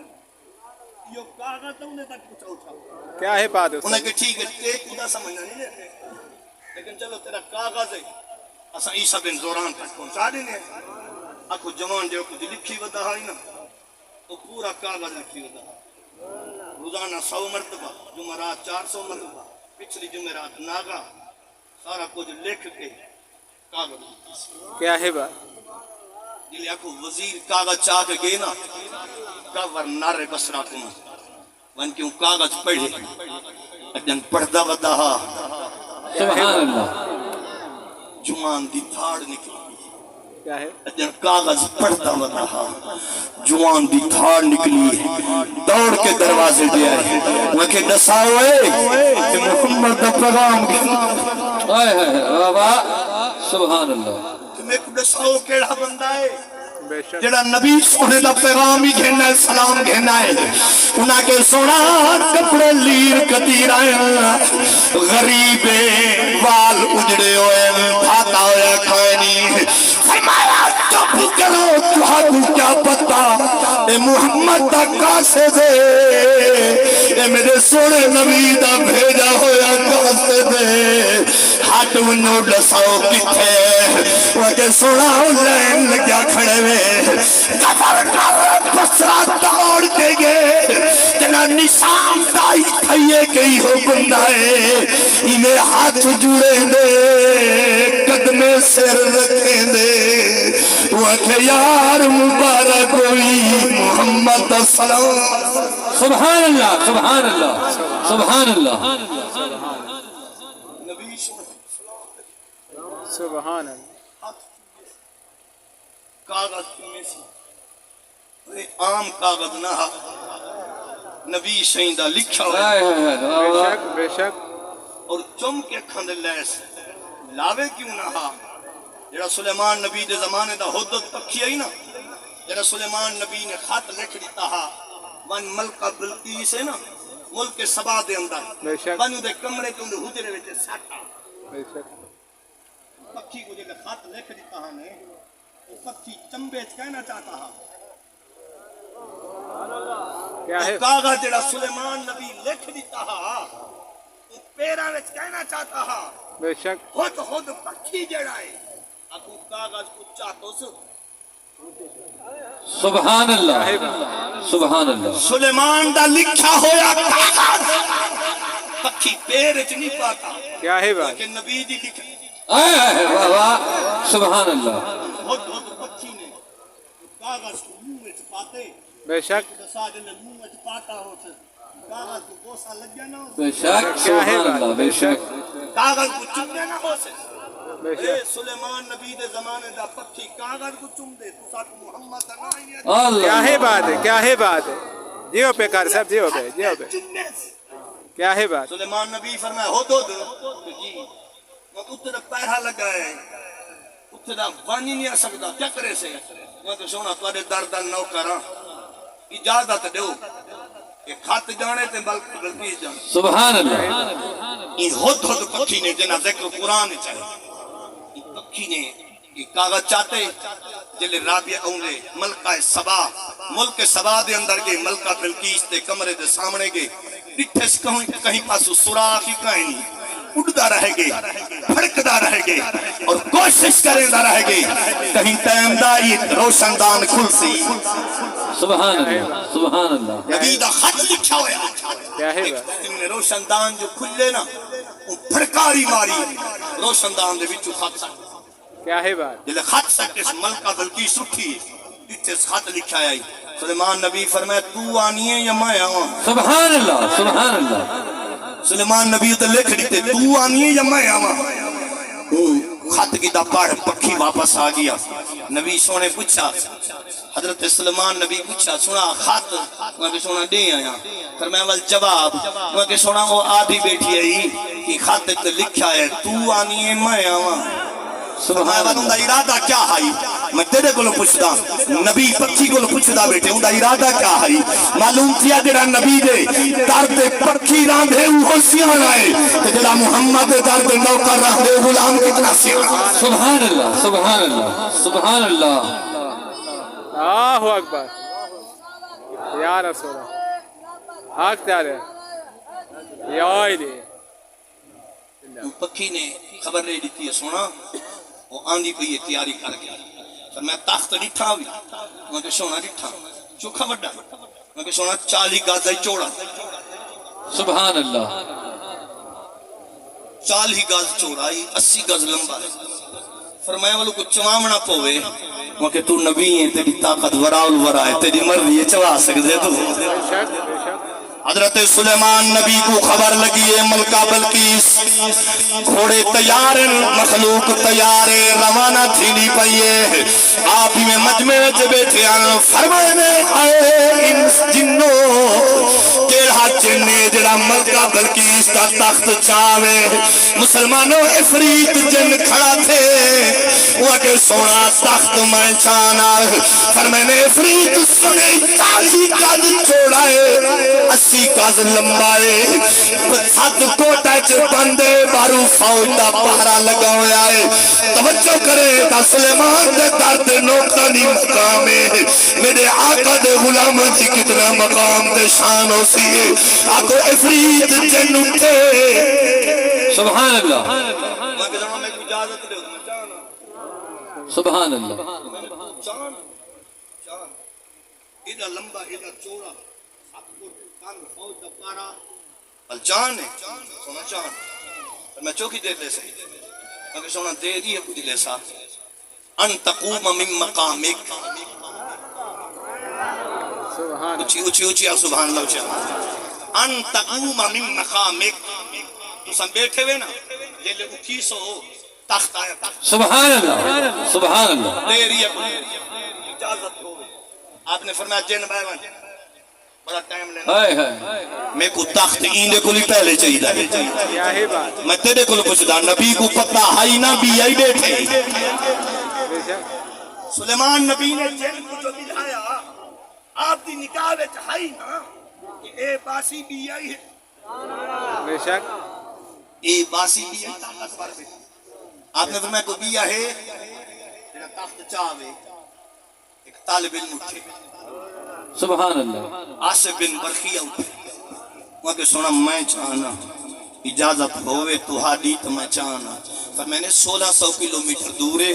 Speaker 1: یہ کاغذ تب انہیں تک پچھاؤ
Speaker 2: کیا ہے بات اس
Speaker 1: انہیں کہ ٹھیک ہے ایک خدا سمجھنا نہیں لیتے لیکن چلو تیرا کاغذ ہے اسا عیسیٰ بن زوران تک پہنچا دینے اکھو جوان جو کچھ لکھی ودا ہے نا تو پورا کاغذ لکھی ودا ہے روزانہ 100 مرتبہ جمعرات 400 مرتبہ پچھلی جمعرات ناغا سارا کچھ لکھ کے کاغذ
Speaker 2: کیا ہے بات
Speaker 1: جلے اکھو وزیر کاغذ چاہ کے گئے نا گورنر بصرہ کو ون کیوں کاغذ پڑھے اجن پڑھدا ودا ہا
Speaker 3: سبحان اللہ
Speaker 1: جوان دی دھاڑ نکلی
Speaker 2: کیا ہے
Speaker 1: اجن کاغذ پڑھتا ودا ہا جوان دی دھاڑ نکلی دوڑ کے دروازے دے آئے وہ کہ دساؤ کہ محمد دا پیغام
Speaker 3: آئے بابا سبحان اللہ
Speaker 1: کہ میں کو دساؤ کیڑا بندہ ہے
Speaker 2: بے شک
Speaker 1: جڑا نبی سونے دا پیغام ہی گھننا ہے سلام گھننا ہے انہاں کے سونا کپڑے لیر کتیر آئے غریب وال اجڑے ہوئے بھاتا ہویا کھائنی فرمایا چپ کرو تہاں کیا پتا اے محمد دا کاسے دے اے میرے سونے نبی دا بھیجا ہویا کاسے دے ہاتھ ونو ڈساؤ کتے وہ کہ سونا لین لگیا کھڑے ہوئے گورنر بصرہ دوڑ کے گئے جنا نشان دائی تھئیے گئی ہو بندہ ہے انہیں ہاتھ جڑے دے قدمے سر رکھیں دے وہ کہ یار مبارک ہوئی محمد سلام
Speaker 3: سبحان اللہ سبحان اللہ سبحان اللہ
Speaker 1: نبی
Speaker 2: سبحان اللہ
Speaker 1: کاغذ میں سے عام کاغذ نہ نبی شہیدہ لکھا ہوئے
Speaker 2: بے شک بے شک
Speaker 1: اور چم کے کھند لیس لاوے کیوں نہ جڑا سلیمان نبی دے زمانے دا حدت پکھی آئی نا جڑا سلیمان نبی نے خط لکھ دیتا ہا ون ملکہ بلقیس ہے نا ملک سبا دے
Speaker 2: بے شک
Speaker 1: اندر ون دے کمرے کے اندر حجرے وچ ساٹا
Speaker 2: بے شک
Speaker 1: پکھی کو جڑا خط لکھ دیتا ہا نے وہ پکھی چمبے کہنا چاہتا ہا
Speaker 2: کیا ہے
Speaker 1: کاغذ جڑا سلیمان نبی لکھ دیتا ہا وہ پیرا وچ کہنا چاہتا ہا
Speaker 2: بے شک
Speaker 1: خود پکھی جڑا ہے اکو کاغذ کو چاہتو سو
Speaker 3: سبحان اللہ سبحان اللہ
Speaker 1: سلیمان دا لکھا ہویا کاغذ پکھی پیر وچ نہیں پاتا
Speaker 2: کیا ہے بات
Speaker 1: کہ نبی دی لکھ
Speaker 3: آئے بابا سبحان اللہ
Speaker 1: خود پکھی نے کاغذ کو منہ وچ پاتے
Speaker 2: بے شک
Speaker 1: دسا جن منہ وچ پاتا ہو سے کاغذ کو گوسا لگ گیا نہ ہو
Speaker 3: بے شک سبحان اللہ بے شک
Speaker 1: کاغذ کو چمنے نہ ہو سے
Speaker 2: بے
Speaker 1: اے
Speaker 2: شک
Speaker 1: سلیمان نبی دے زمانے دا پکھی کاغذ کو چم دے تو ساتھ محمد دا نام ہی
Speaker 3: اللہ
Speaker 2: کیا ہے بات ہے کیا ہے بات ہے جیو پہ کر صاحب جیو پہ کیا ہے بات
Speaker 1: سلیمان نبی فرمایا ہو دو جی میں اتنا پیرا لگا ہے اتنا وانی نہیں آ سکتا کیا کرے سے میں کہ سونا تھوڑے درد نو کراں اجازت دیو کہ خط جانے تے بلکہ جانے
Speaker 3: سبحان اللہ
Speaker 1: یہ ہد پکھی نے جنا ذکر قرآن چاہے یہ پکھی نے یہ کاغذ چاہتے جلے رابعہ اونگے ملکہ سبا ملک سبا دے اندر گئے ملکہ بلقیس دے کمرے دے سامنے گئے ڈٹھے کہیں پاسو سوراخ ہی کہیں نہیں اڑدا رہ گئے پھڑکدا رہ گئے اور کوشش کریں دا رہ گئے کہیں ٹائم دا یہ روشن دان کھل سی
Speaker 3: سبحان اللہ سبحان اللہ
Speaker 1: نبی دا خط لکھا ہویا
Speaker 2: کیا ہے بات
Speaker 1: روشن دان جو کھلے نا وہ پھڑکاری ماری روشن دان دے وچوں خط سکتے
Speaker 2: کیا ہے بات
Speaker 1: جلے خط سکتے ملکہ بلقیس اٹھی جتھے خط لکھا ہے سلیمان نبی فرمایا تو آنی ہے یا میں آواں
Speaker 3: سبحان اللہ سبحان اللہ
Speaker 1: سلیمان نبی تے لکھ دیتے تو آنی ہے یا میں آواں خط کی دا پڑھ پکھی واپس آ گیا نبی سونے پوچھا حضرت سلیمان نبی پوچھا سنا خط میں کہ سونا دے آیا فرمایا ول جواب میں کہ سونا وہ آدھی بیٹھی ہے کہ خط تے لکھا ہے تو آنی ہے میں آواں
Speaker 3: سبحان
Speaker 1: ان دا ارادہ کیا ہے میں تیرے کو پوچھدا نبی پکھی کو پوچھدا بیٹے ان دا ارادہ کیا ہے معلوم کیا جڑا نبی دے در تے پکھی راندے وہ سیاں ہے تے جڑا محمد دے در تے نوکر راندے غلام کتنا سیاں
Speaker 3: سبحان اللہ سبحان اللہ سبحان اللہ
Speaker 2: اللہ اکبر یا رسول اللہ حق تعالی یا ایلی
Speaker 1: پکھی نے خبر لے دیتی ہے سونا وہ آندھی پہ یہ تیاری کر گیا پر میں تخت ڈٹھا بھی میں کہ سونا ڈٹھا چوکھا بڑا میں کہ سونا 40 گز چوڑا
Speaker 3: سبحان اللہ
Speaker 1: 40 گز چوڑائی 80 گز لمبا فرمایا والو کو چوامنا پوے میں کہ تو نبی ہے تیری طاقت وراء الورا ہے تیری مرضی ہے چوا سکتے تو حضرت سلیمان نبی کو خبر لگی ہے ملکہ بلقیس گھوڑے تیار مخلوق تیار روانہ تھینی پئیے آپ ہی میں مجمع وچ بیٹھے ہیں فرمانے آئے ان جنوں کیڑا جنے جڑا ملکہ بلقیس کا تخت چاوے مسلمانوں افریت جن کھڑا تھے وہ کہ سونا تخت میں چانا فرمانے افریت سنے 40 گز چھوڑا ہے 80 گز لمبائے 7 کوٹا چ بندے بارو فوج دا پہرا لگا ہوا ہے توجہ کرے تا سلیمان دے درد نوکتا نہیں مقام ہے میرے آقا دے غلام سی کتنا مقام دے شان ہو سی ہے آقا افریت جن اٹھے
Speaker 3: سبحان اللہ سبحان اللہ
Speaker 1: ادھا لمبا ادھا چوڑا چاند ہے سونا چاند میں چوکی دے لے سا میں سونا دے دی ہے پوچھ لے سا ان تقوم من مقامک اچھی اچھی اچھی سبحان اللہ اچھی ان تقوم من مقامک تو سن بیٹھے ہوئے نا لے لے اٹھی سو تخت آیا
Speaker 3: سبحان اللہ سبحان اللہ
Speaker 1: دے دی ہے اجازت ہو آپ نے فرمایا جن بائیوان بڑا ٹائم لینا میں کو تخت ایندے کو لی پہلے چاہی دا میں تیرے کو پوچھ دا نبی کو پتہ ہائی نہ بھی آئی بیٹھے سلیمان نبی نے جن کو جو دلایا آپ دی نکاح وچ ہائی نا کہ اے باسی بھی آئی ہے
Speaker 2: بے شک
Speaker 1: اے باسی بھی آئی طاقت بار بھی آپ نے فرمایا کو بھی آئے جنہا تخت چاہوے ایک طالب علم اٹھے
Speaker 3: سبحان اللہ
Speaker 1: آصف بن برخیہ اٹھے وہاں کہ سونا میں چاہنا اجازت ہوئے تو ہاڈی تو میں چاہنا پر میں نے 1600 کلومیٹر دورے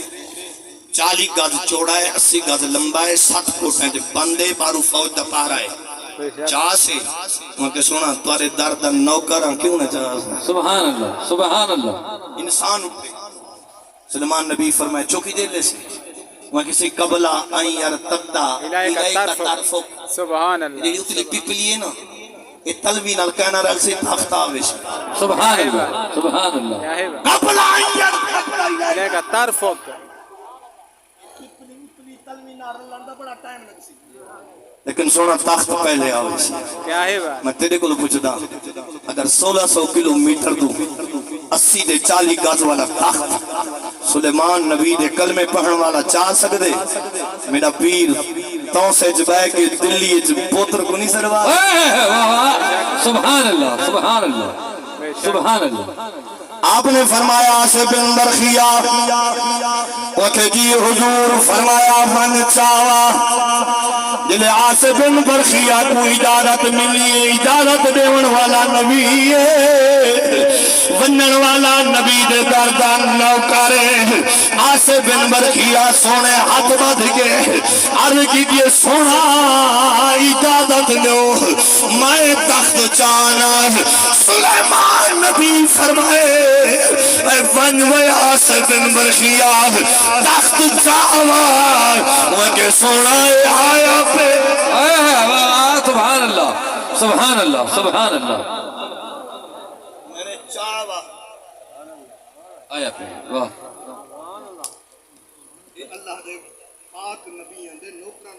Speaker 1: 40 گز چوڑا ہے 80 گز لمبا ہے 7 کوٹیں جو بندے بارو فوج دا پارا ہے چاہ سے وہاں کہ سونا توارے درد نوکر کیوں نہ چاہ
Speaker 3: سبحان اللہ سبحان اللہ
Speaker 1: انسان اٹھے سلیمان نبی فرمائے چوکی دے لے سے وہاں کسی قبلہ آئیں یار تبدہ الہی کا طرفک
Speaker 2: سبحان اللہ
Speaker 1: یہ اتنی پیپلی ہے نا یہ تلوی نال کہنا رکھ سے تخت آوش
Speaker 3: سبحان اللہ سبحان اللہ
Speaker 1: قبلہ آئیں یار تبدہ
Speaker 2: الہی کا طرفک
Speaker 1: لیکن سونا تخت پہلے آؤ
Speaker 2: کیا ہے بات
Speaker 1: میں تیرے کو پوچھدا اگر 1600 کلومیٹر تو 80 دے 40 گز والا تخت سلیمان نبی دے کلمے پڑھن والا چاہ سکدے میرا پیر تو سے جبے کے دلی وچ پوتر کو نہیں سروا
Speaker 3: سبحان اللہ سبحان اللہ سبحان اللہ
Speaker 1: آپ نے فرمایا سے بن برخیا وکھے جی حضور فرمایا من چاوا جلے آصف بن برخیا کو اجازت ملی اجازت دیون والا نبی ونن والا نبی دے گردان نوکرے آصف بن برخیا سونے ہاتھ بدھ کے عرض کیجئے سونا اجازت دو میں تخت چانا سلیمان نبی فرمائے ون وے آصف بن برخیا تخت چاوا وکے سونا آیا پہ
Speaker 3: سبحان اللہ سبحان اللہ سبحان اللہ
Speaker 1: میرے چاوا
Speaker 3: آیا پہ واہ
Speaker 1: اللہ دے پاک نبی ہیں دے نوکراں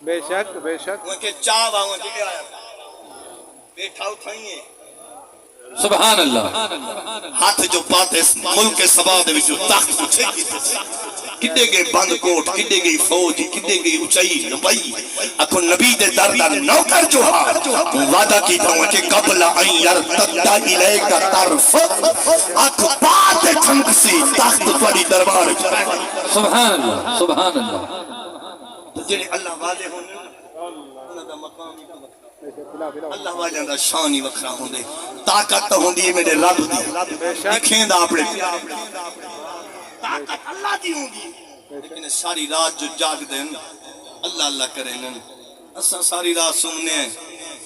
Speaker 2: بے شک بے شک
Speaker 1: وکے چاوا وکے آیا بیٹھا اٹھائیے
Speaker 3: سبحان اللہ
Speaker 1: ہاتھ جو پاتے ملک سبا دے وچ تخت اٹھے کڈے گئے بند کوٹ کڈے گئی فوج کڈے گئی اونچائی لبائی اکو نبی دے دردا نوکر جو ہا وعدہ کیتا ہوں کہ قبل ان یرتد الیک طرف اک بات ٹھمکسی تخت تواڈی دربار
Speaker 3: سبحان اللہ سبحان اللہ
Speaker 1: جڑے اللہ والے ہون انہاں دا مقام ہی اللہ والے دا شان ہی وکھرا ہوندے طاقت ہوندی ہے میرے رب دی لکھیں دا اپنے طاقت اللہ دی ہوندی لیکن ساری رات جو جاگ دیں اللہ اللہ کریں اساں ساری رات سننے ہیں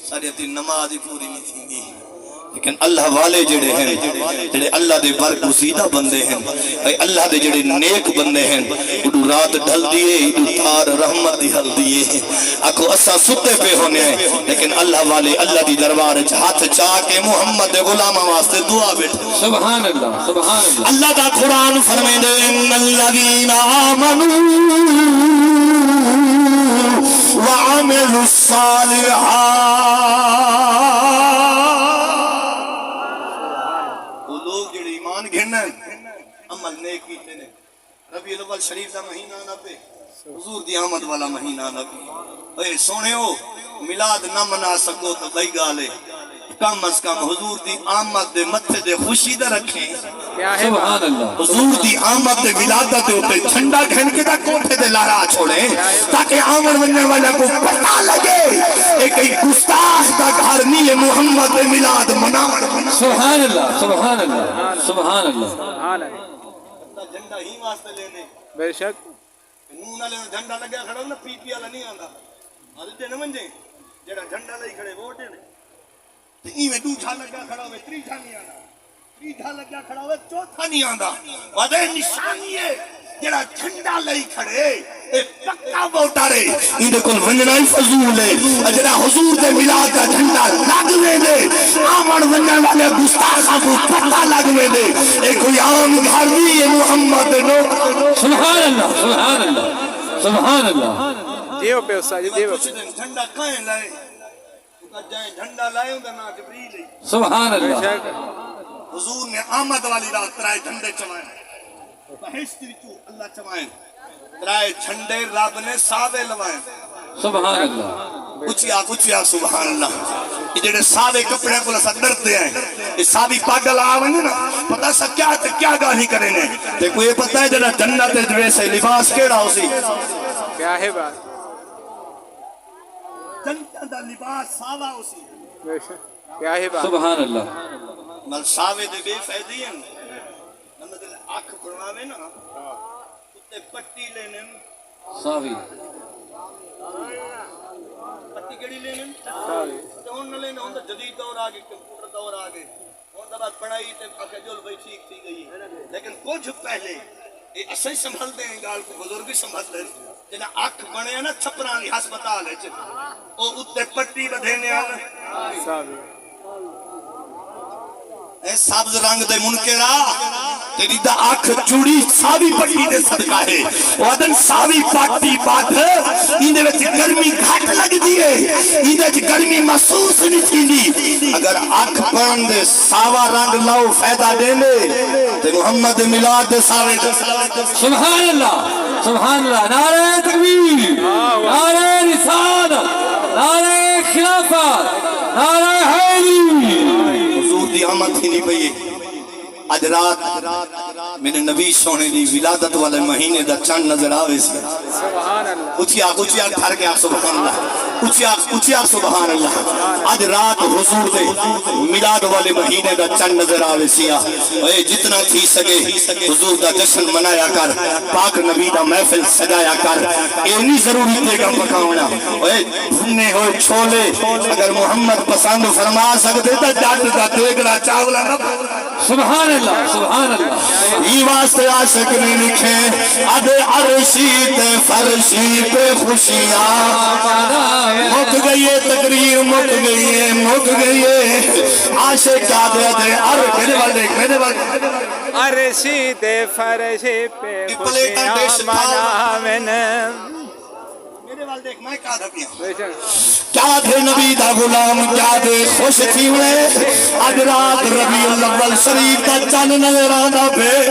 Speaker 1: ساری اتی نماز ہی پوری نہیں تھی گی لیکن اللہ والے جڑے ہیں جڑے اللہ دے برگزیدہ بندے ہیں اللہ دے جڑے نیک بندے ہیں اڈو رات ڈھل دیئے اڈو تار رحمت دی حل دیئے اکو اسا ستے پہ ہونے ہیں لیکن اللہ والے اللہ دی دربار ہاتھ چاہ کے محمد غلام واسطے دعا بیٹھے
Speaker 3: سبحان اللہ سبحان اللہ
Speaker 1: اللہ دا قرآن فرمائے دے ان الذین آمنوا وعملوا الصالحات گھننا عمل نیک کیتے نے ربیع الاول شریف دا مہینہ نہ پہ حضور دی آمد والا مہینہ نہ پہ اے سونے ہو میلاد نہ منا سکو تو بھائی گالے کم از کم حضور دی آمد دے متھے دے خوشی دا رکھیں
Speaker 3: سبحان اللہ
Speaker 1: حضور دی آمد دے ولادت دے اوپر جھنڈا گھن کے دا کوٹھے دے لہرا چھوڑیں تاکہ آمد وننے والا کو پتہ لگے ایک گستاخ دا گھر نہیں ہے محمد دے میلاد مناون
Speaker 3: سبحان اللہ سبحان اللہ سبحان اللہ
Speaker 2: سبحان اللہ
Speaker 1: جھنڈا ہی واسطے لینے
Speaker 2: بے شک
Speaker 1: نون والے جھنڈا لگیا کھڑا نا پی پی والا نہیں آندا حضرت نے منجے جڑا جھنڈا لئی کھڑے ووٹ نے تے ایویں دوجا لگا کھڑا ہوے تریجا نہیں آندا تریجا لگا کھڑا ہوے چوتھا نہیں آندا وڈے نشانی ہے جڑا جھنڈا لئی کھڑے اے پکا ووٹر ہے ایندے کول ونجنا ہی فضول ہے جڑا حضور دے میلاد دا جھنڈا لگ ویندے آمن ونجن والے گستاخاں کو پتہ لگ ویندے اے کوئی عام گھر نہیں ہے محمد نو
Speaker 3: سبحان اللہ سبحان اللہ سبحان اللہ
Speaker 2: دیو پہ استاد جی دیو پہ
Speaker 1: جھنڈا کہیں لائے جائیں جھنڈا لائے ہوں نا جبریل
Speaker 3: سبحان
Speaker 2: بے
Speaker 3: اللہ
Speaker 2: شک
Speaker 1: حضور نے آمد والی رات ترائے جھنڈے چمائیں بہشت وچوں اللہ چمائیں ترائے جھنڈے رب نے ساوے لوائیں
Speaker 3: سبحان اللہ
Speaker 1: اچھیا سبحان اللہ یہ جڑے ساوے کپڑے کو لسا ڈرتے ہیں یہ ساوی پاگل آویں نا پتہ سا کیا گاہی کریں نے تے کوئی پتہ ہے جڑا جنت دے سے لباس کیڑا ہو سی
Speaker 2: کیا ہے بات
Speaker 1: جنت دا لباس ساوا ہو سی
Speaker 2: بے شک کیا ہے بات
Speaker 3: سبحان اللہ
Speaker 1: مل ساوے دے بے فائدے ہیں نمد آنکھ بڑھواوے نا تے پٹی لینے
Speaker 3: ساوی
Speaker 1: پٹی کیڑی لینے
Speaker 2: ساوی
Speaker 1: تے ہن نہ لینے ہن جدید دور آ گئے کمپیوٹر دور آ گئے ہن دا بعد پڑھائی تے آکھے جو بھائی ٹھیک تھی گئی لیکن کچھ پہلے یہ اصل سنبھل دیں گال کو بزرگ سنبھل دیں جنا اکھ بنے نا چھپراں دی ہسپتال وچ او اوتے پٹی بدھینے آ
Speaker 2: ساوی
Speaker 1: اے سبز رنگ دے منکرا تیری دا آنکھ چوڑی ساوی پٹی دے صدقہ ہے وادن ساوی پٹی پاٹ اندے وچ گرمی گھٹ لگ دیئے اندے وچ گرمی محسوس نہیں تھی اگر آنکھ پڑھن دے ساوا رنگ لاؤ فائدہ دینے تے محمد میلاد دے ساوے
Speaker 3: سبحان اللہ نعرہ تکبیر نعرہ رسالت نعرہ خلافت نعرہ حیدری
Speaker 1: حضور دی آمد ہی نہیں پئی اج رات میرے نبی سونے دی ولادت والے مہینے دا چند نظر آوے سی
Speaker 2: سبحان اللہ
Speaker 1: اچھی آگ ٹھار کے آگ سبحان اللہ اچھی آگ سبحان اللہ آج رات حضور دے میلاد والے مہینے دا چند نظر آوے سیا اے جتنا تھی سکے حضور دا جشن منایا کر پاک نبی دا محفل سجایا کر اینی ضروری دے گا پکاونا اے بھنے ہوئے چھولے اگر محمد پسند فرما سکتے تا جاٹ دا دیگڑا چاولا نہ
Speaker 3: سبحان اللہ
Speaker 1: یہ واسطے عاشق نے لکھے اد عرشی تے فرشی پہ خوشیاں مک گئی ہے تقریر مک گئی ہے عاشق کیا دے میرے والے
Speaker 2: عرشی دے فرشی پہ خوشیاں مناون
Speaker 1: کیا تھے نبی دا غلام کیا دے خوش تھی ہوئے اج رات ربیع الاول شریف دا چند نظر آنا پہ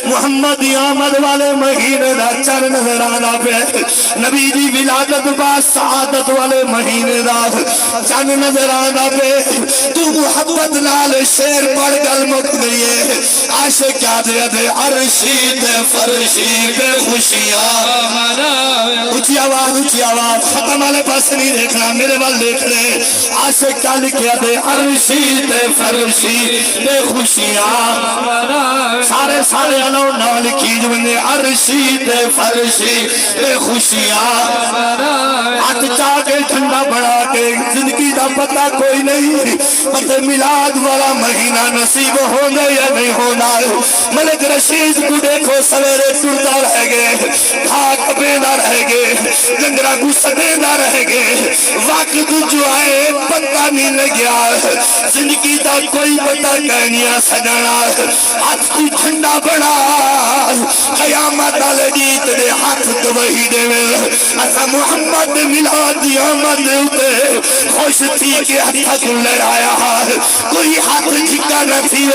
Speaker 1: محمد دی آمد والے مہینے دا چند نظر آنا پہ نبی دی ولادت با سعادت والے مہینے دا چند نظر آنا پہ تو محبت نال شیر پڑھ گل مک گئی ہے عاشق کیا دے عرشی تے فرشی پہ خوشیاں اچھی آواز ختم والے پاس نہیں دیکھنا میرے وال دیکھ رہے عاشق کیا لکھیا دے عرشی تے فرشی تے خوشیاں سارے انہوں نہ لکھی جو نے عرشی تے فرشی تے خوشیاں ہاتھ چاہ کے ٹھنڈا بڑھا کے زندگی دا پتہ کوئی نہیں پتہ میلاد والا مہینہ نصیب ہونا یا نہیں ہونا ملک رشید کو دیکھو سویرے ٹرتا رہ گئے کھاک پیدا رہ گئے جنگرہ کو سدیدہ رہ گئے وقت جو آئے پتہ نہیں لگیا زندگی دا کوئی پتہ کہنیا سجانا ہاتھ کی ٹھنڈا بڑا قیامت آلدیت دے ہاتھ دوہی دے ایسا محمد میلاد دی آمد دے ہوتے خوش تھی کہ ہاتھ لڑایا کوئی ہاتھ جھکا نہ تھی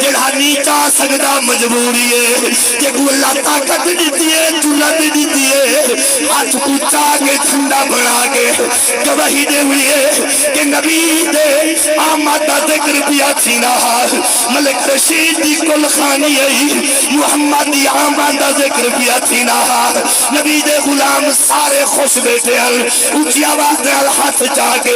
Speaker 1: جڑا نیچا سکتا مجبوری ہے کہ کو اللہ طاقت دیتی ہے جلد دیتی ہے ہاتھ کو چاہ کے ٹھنڈا بنا کے گواہی دے ہوئی ہے کہ نبی دے آمد دا ذکر پیا تھینا ملک رشید دی کل خانی ہے محمد دی آمد دا ذکر پیا تھینا نبی دے غلام سارے خوش بیٹھے ہیں اونچی آواز دے ہاتھ چاہ کے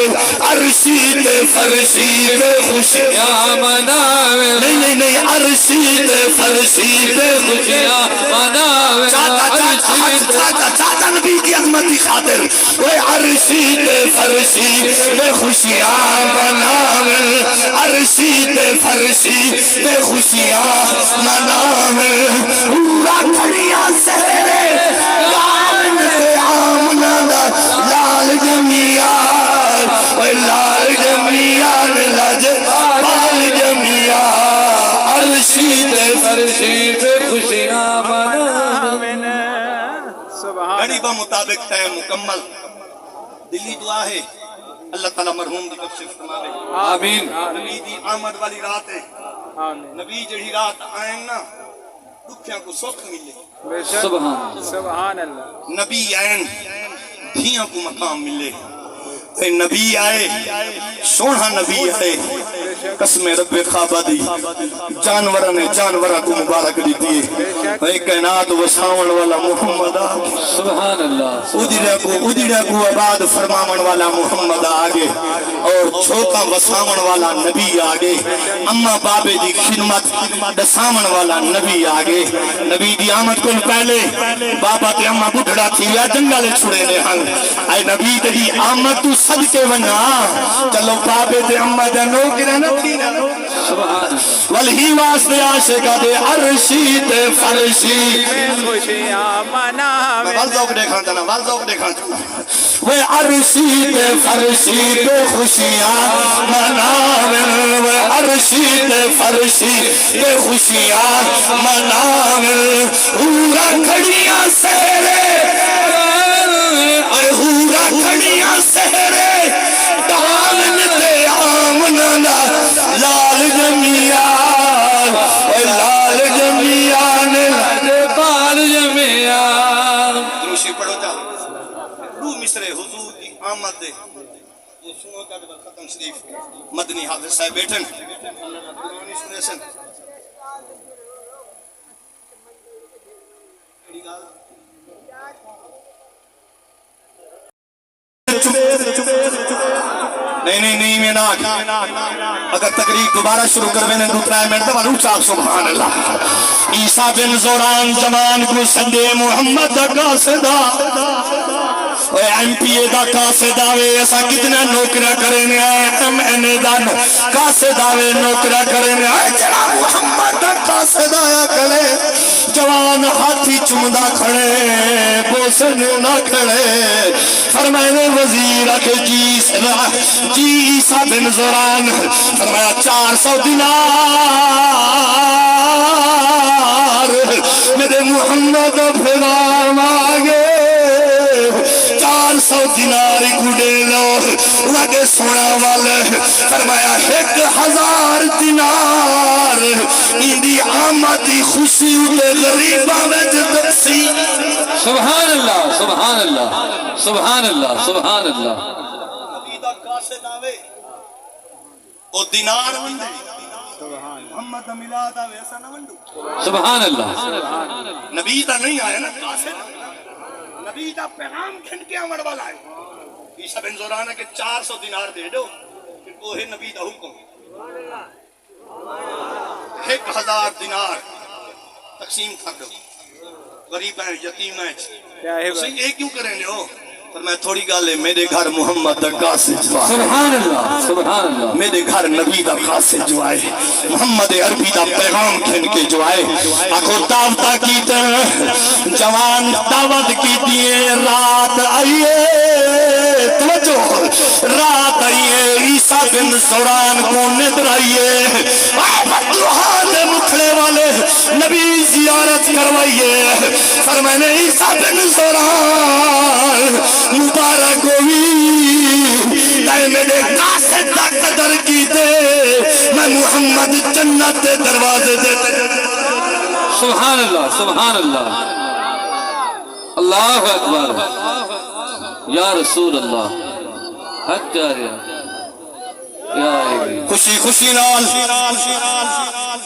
Speaker 1: عرشی دے فرشی دے خوشیاں مناوے نہیں عرشی دے فرشی دے خوشیاں مناوے چاہتا نبی کی عظمت کی خاطر وہ عرشی دے فرشی دے خوشیاں مناوے عرشی دے فرشی دے خوشیاں مناوے پورا کھڑیاں سہرے لال سے آمنا لال جمیان لال جمیان لج پال جمیان عرشی دے فرشی دے خوشیاں مناوے غریبہ مطابق ٹائم مکمل دلی دعا ہے اللہ تعالیٰ مرحوم دی بخشش فرمائے
Speaker 3: آمین
Speaker 1: نبی دی آمد والی رات ہے نبی جڑی رات آئیں نا دکھیاں کو سکھ ملے
Speaker 2: سبحان اللہ
Speaker 1: نبی آئیں دھیاں کو مقام ملے اے نبی آئے سونا نبی آئے قسم رب خوابہ دی جانورہ کو مبارک دی دیئے اے کائنات وساون والا محمد آگے
Speaker 3: سبحان اللہ
Speaker 1: ادھڑا کو آباد فرماون والا محمد آگے اور چھوکا وساون والا نبی آگے اما بابے دی خدمت دساون والا نبی آگے نبی دی آمد کو پہلے بابا تے اما بڑھڑا تھی یا جنگلے چھڑے لے ہنگ اے نبی دی آمد تو صدقے ونا چلو بابے تے اما جنو کی رہنا تھی ولی واسطے عاشقہ دے عرشی تے فرشی
Speaker 2: خوشیاں مناویں
Speaker 1: والذوق دیکھاں تنا والذوق دیکھاں تنا وہ عرشی تے فرشی تے خوشیاں مناویں وہ عرشی تے فرشی تے خوشیاں مناویں ہورا کھڑیاں سہرے اے ہورا کھڑیاں سہرے دامن تے آمنہ لال جمیان اے لال جمیان
Speaker 3: بال جمیان
Speaker 1: دروشی پڑھو جا دو مصرے حضور کی آمد دے وہ سنو کا ختم شریف مدنی حافظ صاحب بیٹھن قرآنی سنے سن نہیں میں ناک اگر تقریب دوبارہ شروع کر میں نے دوسرا منٹ تو معلوم چاک سبحان اللہ عیسیٰ بن زوران زمان کو سندے محمد کا صدا ایم پی اے دا کاسے داوے ایسا کتنا نوکرہ کرنے آئے ایم این اے دا کاسے داوے نوکرہ کرنے آئے جنا محمد دا کاسے دایا کرے جوان ہاتھی چمدہ کھڑے بوسن نہ کھڑے فرمائے وزیر کے جی عیسیٰ بن زوران فرمایا 400 دینار میرے محمد پھر مانگے 400 دینار گھڑے لو لگے سونا والے فرمایا 1000 دینار اندی آمدی خوشی ہوتے غریبہ میں جدسی
Speaker 3: سبحان اللہ سبحان اللہ سبحان اللہ سبحان اللہ
Speaker 1: نبیدہ کاسے داوے او دینار وندے محمد ملاد آوے ایسا نہ وندو
Speaker 3: سبحان اللہ
Speaker 1: نبیدہ نہیں آیا نا کاسے نبیدہ پیغام کھن کے آمڑ والا ہے عیسیٰ بن زورانہ کے 400 دینار دے دو پھر کوہ نبیدہ حکم 1000 دینار تقسیم کر دو غریب ہیں یتیم ہیں اسے یہ کیوں کریں ہو پر میں تھوڑی گالے میرے گھر محمد کا سے جو آئے
Speaker 3: سبحان اللہ سبحان اللہ
Speaker 1: میرے گھر نبی کا سے جو آئے محمد عربی دا پیغام کھن کے جو آئے آکھو دعوتہ کی تر جوان دعوت کی دیئے رات آئیے توجہ رات آئیے عیسیٰ بن زوران کو ندر آئیے بدلوہات مکھڑے والے نبی زیارت کروائیے فرمائنے عیسیٰ بن زوران مبارک ہوئی تائے میرے قاصد دا قدر کی دے میں محمد جنت دروازے دے
Speaker 3: سبحان اللہ سبحان اللہ اللہ اکبر یا رسول اللہ حق جاریا یا علیہ
Speaker 1: خوشی خوشی نال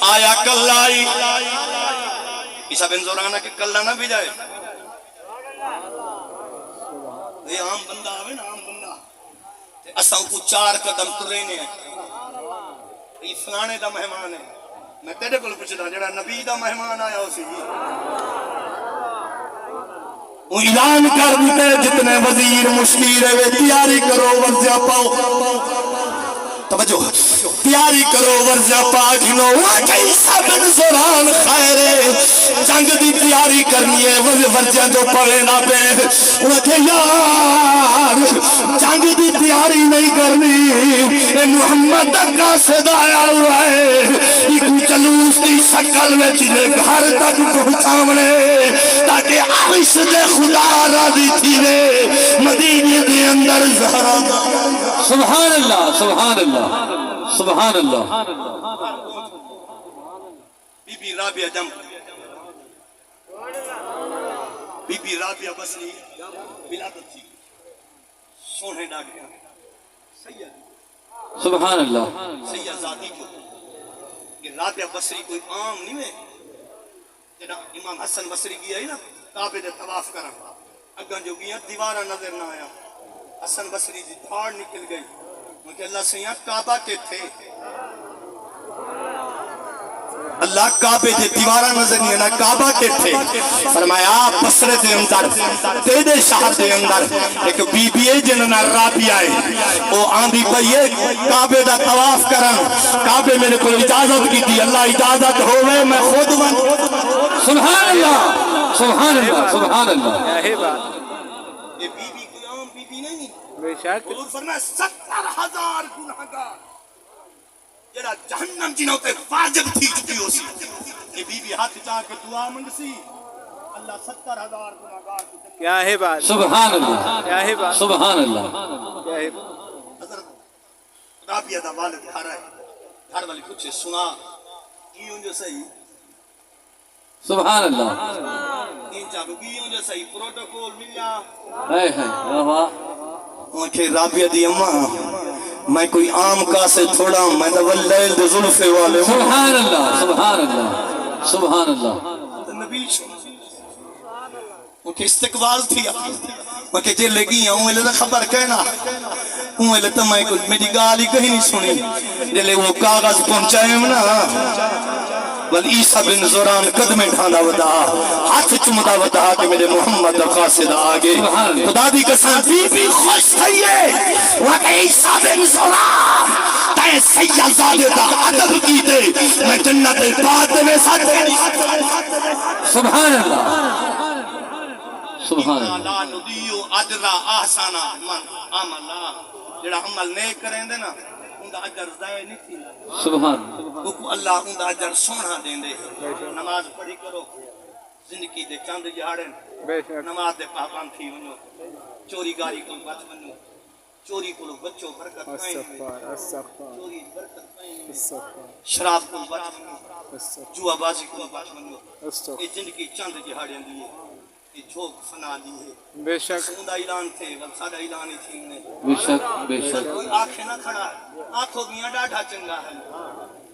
Speaker 1: آیا کل آئی عیسیٰ بن زورانہ کے کل نہ بھی جائے یہ عام بندہ آوے نا عام بندہ اساں کو 4 قدم ترے نے یہ فلانے دا مہمان ہے میں تیرے کو پوچھدا جڑا نبی دا مہمان آیا اسی وہ اعلان کر دیتے جتنے وزیر مشیر ہے تیاری کرو ورزہ پاؤ توجہ تیاری کرو ورزہ پاک نو عیسیٰ بن زوران خیرے جنگ دی تیاری کرنی ہے ورزہ جو پڑے نہ پہ وہ کہ یار جنگ دی تیاری نہیں کرنی اے محمد کا صدایا ہوا ہے ایک جلوس دی شکل میں چلے گھر تک پہنچاونے تاکہ عرش دے خدا راضی تھی رے مدینے دے اندر زہرا
Speaker 3: سبحان اللہ سبحان اللہ سبحان اللہ
Speaker 1: بی بی رابعہ جم بی بی رابعہ بصری ولادت تھی سونے ڈاکیا سید
Speaker 3: سبحان اللہ
Speaker 1: سید ذاتی کو کہ رابعہ بصری کوئی عام نہیں ہے جنا امام حسن بصری کی ہے نا کعبے دے طواف کرا اگاں جو گیا دیوارہ نظر نہ آیا حسن بصری دی دھاڑ نکل گئی میں کہ اللہ سیاں کعبہ کے تھے اللہ کعبے دے دیوارہ نظر نہیں آنا کعبہ کے تھے فرمایا بصرے دے اندر تیرے شہر دے اندر ایک بی بی ہے جنہاں رابی آئے وہ آندھی پئیے کعبے دا طواف کرن کعبے میرے کو اجازت کی تھی اللہ اجازت ہوئے میں خود ون
Speaker 3: سبحان اللہ سبحان اللہ سبحان اللہ
Speaker 2: کیا ہے بات
Speaker 1: یہ بی بی کوئی عام بی بی نہیں
Speaker 2: بے شک
Speaker 1: حضور فرمایا 70,000 گناہگار جڑا جہنم جنہوں تے واجب تھی چکی ہو سی یہ بی بی ہاتھ چاہ کے دعا منگ سی اللہ 70,000 گناہگار کو
Speaker 2: کیا ہے بات
Speaker 3: سبحان اللہ
Speaker 2: کیا ہے بات
Speaker 3: سبحان اللہ
Speaker 2: کیا ہے بات
Speaker 1: حضرت رابیہ دا والد گھر ہے گھر والی کچھ سنا کیوں جو صحیح
Speaker 3: سبحان اللہ
Speaker 1: تین چاہو کیوں جو صحیح پروٹوکول ملیا
Speaker 3: اے ہے واہ
Speaker 1: مجھے رابیہ دی اماں میں کوئی عام کا سے تھوڑا ہوں میں واللیل دے ظلفے والے ہوں
Speaker 3: سبحان اللہ سبحان اللہ سبحان اللہ
Speaker 1: نبی مجھے استقبال تھی مجھے جے لگی ہوں میں لے خبر کہنا ہوں لے تو میں میری گالی کہیں نہیں سنی جلے وہ کاغذ پہنچائے ہوں نا بل عیسیٰ بن زوران قدمیں ڈھانا ودا ہاتھ چمدا ودا کہ میرے محمد قاصد آگے خدا دی قسم بی خوش تھئیے وقت عیسیٰ بن زوران تے سیدزادے دا عدد کی دے میں جنت بعد میں ساتھ
Speaker 3: سبحان اللہ سبحان اللہ
Speaker 1: لا ندیو اجرا احسانا من عملا جڑا عمل نیک کریں دے نا ان دا اجر ضائع نہیں تھی
Speaker 3: سبحان
Speaker 1: وہ اللہ ان دا اجر سونا دیں دے نماز پڑھی کرو زندگی دے چاند جہاڑن
Speaker 2: بے شک
Speaker 1: نماز دے پابند تھی ونو چوری گاری کو بچ ونو چوری کو بچو برکت پائیں
Speaker 2: استغفار استغفار
Speaker 1: چوری برکت پائیں
Speaker 2: استغفار
Speaker 1: شراب کو بچ ونو
Speaker 2: استغفار
Speaker 1: جوا بازی کو بچ ونو
Speaker 2: استغفار
Speaker 1: یہ زندگی چاند جہاڑن دی یہ جھوک فنا دی ہے
Speaker 2: بے شک
Speaker 1: ان دا اعلان تھے بل ساڑا اعلان ہی تھی انہیں
Speaker 3: بے شک بے شک
Speaker 1: کوئی آنکھیں نہ کھڑا ہے آنکھوں گیاں ڈاڑھا چنگا ہے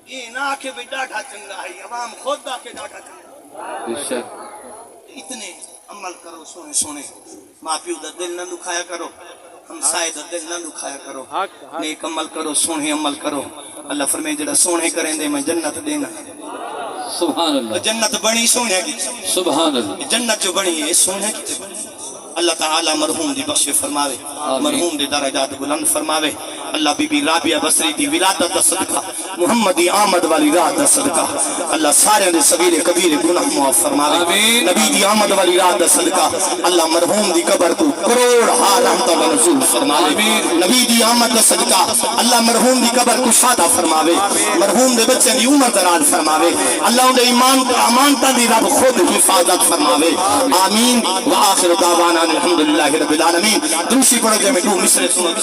Speaker 1: یہ نہ آنکھیں بھی ڈاڑھا چنگا ہے عوام خود آنکھیں ڈاڑھا چنگا ہے
Speaker 3: بے شک
Speaker 1: اتنے عمل کرو سونے سونے ماں پیو دا دل نہ دکھایا کرو ہم سائے دا دل نہ دکھایا کرو نیک عمل کرو سونے عمل کرو اللہ فرمائے جڑا سونے کریں دے میں جنت دینا
Speaker 3: سبحان اللہ
Speaker 1: جنت بنی سونے کی
Speaker 3: سبحان اللہ
Speaker 1: جنت جو بنی ہے سونے کی اللہ تعالی مرحوم دی بخش فرماوے مرحوم دی درجات بلند فرماوے اللہ بی بی رابعہ بصری دی ولادت دا صدقہ محمدی آمد والی رات دا صدقہ اللہ سارے دے صغیر کبیر گناہ معاف فرماوے نبی دی آمد والی رات دا صدقہ اللہ مرحوم دی قبر کو کروڑ ہار رحمت و نزول فرماوے نبی دی آمد دا صدقہ اللہ مرحوم دی قبر کو شادہ فرماوے مرحوم دے بچے دی عمر دراز فرماوے اللہ دے ایمان امانتہ دی رب خود حفاظت فرماوے آمین وآخر دعوانا الحمدللہ رب العالمین دوسری پڑھو جائے میں دو مصرے سنو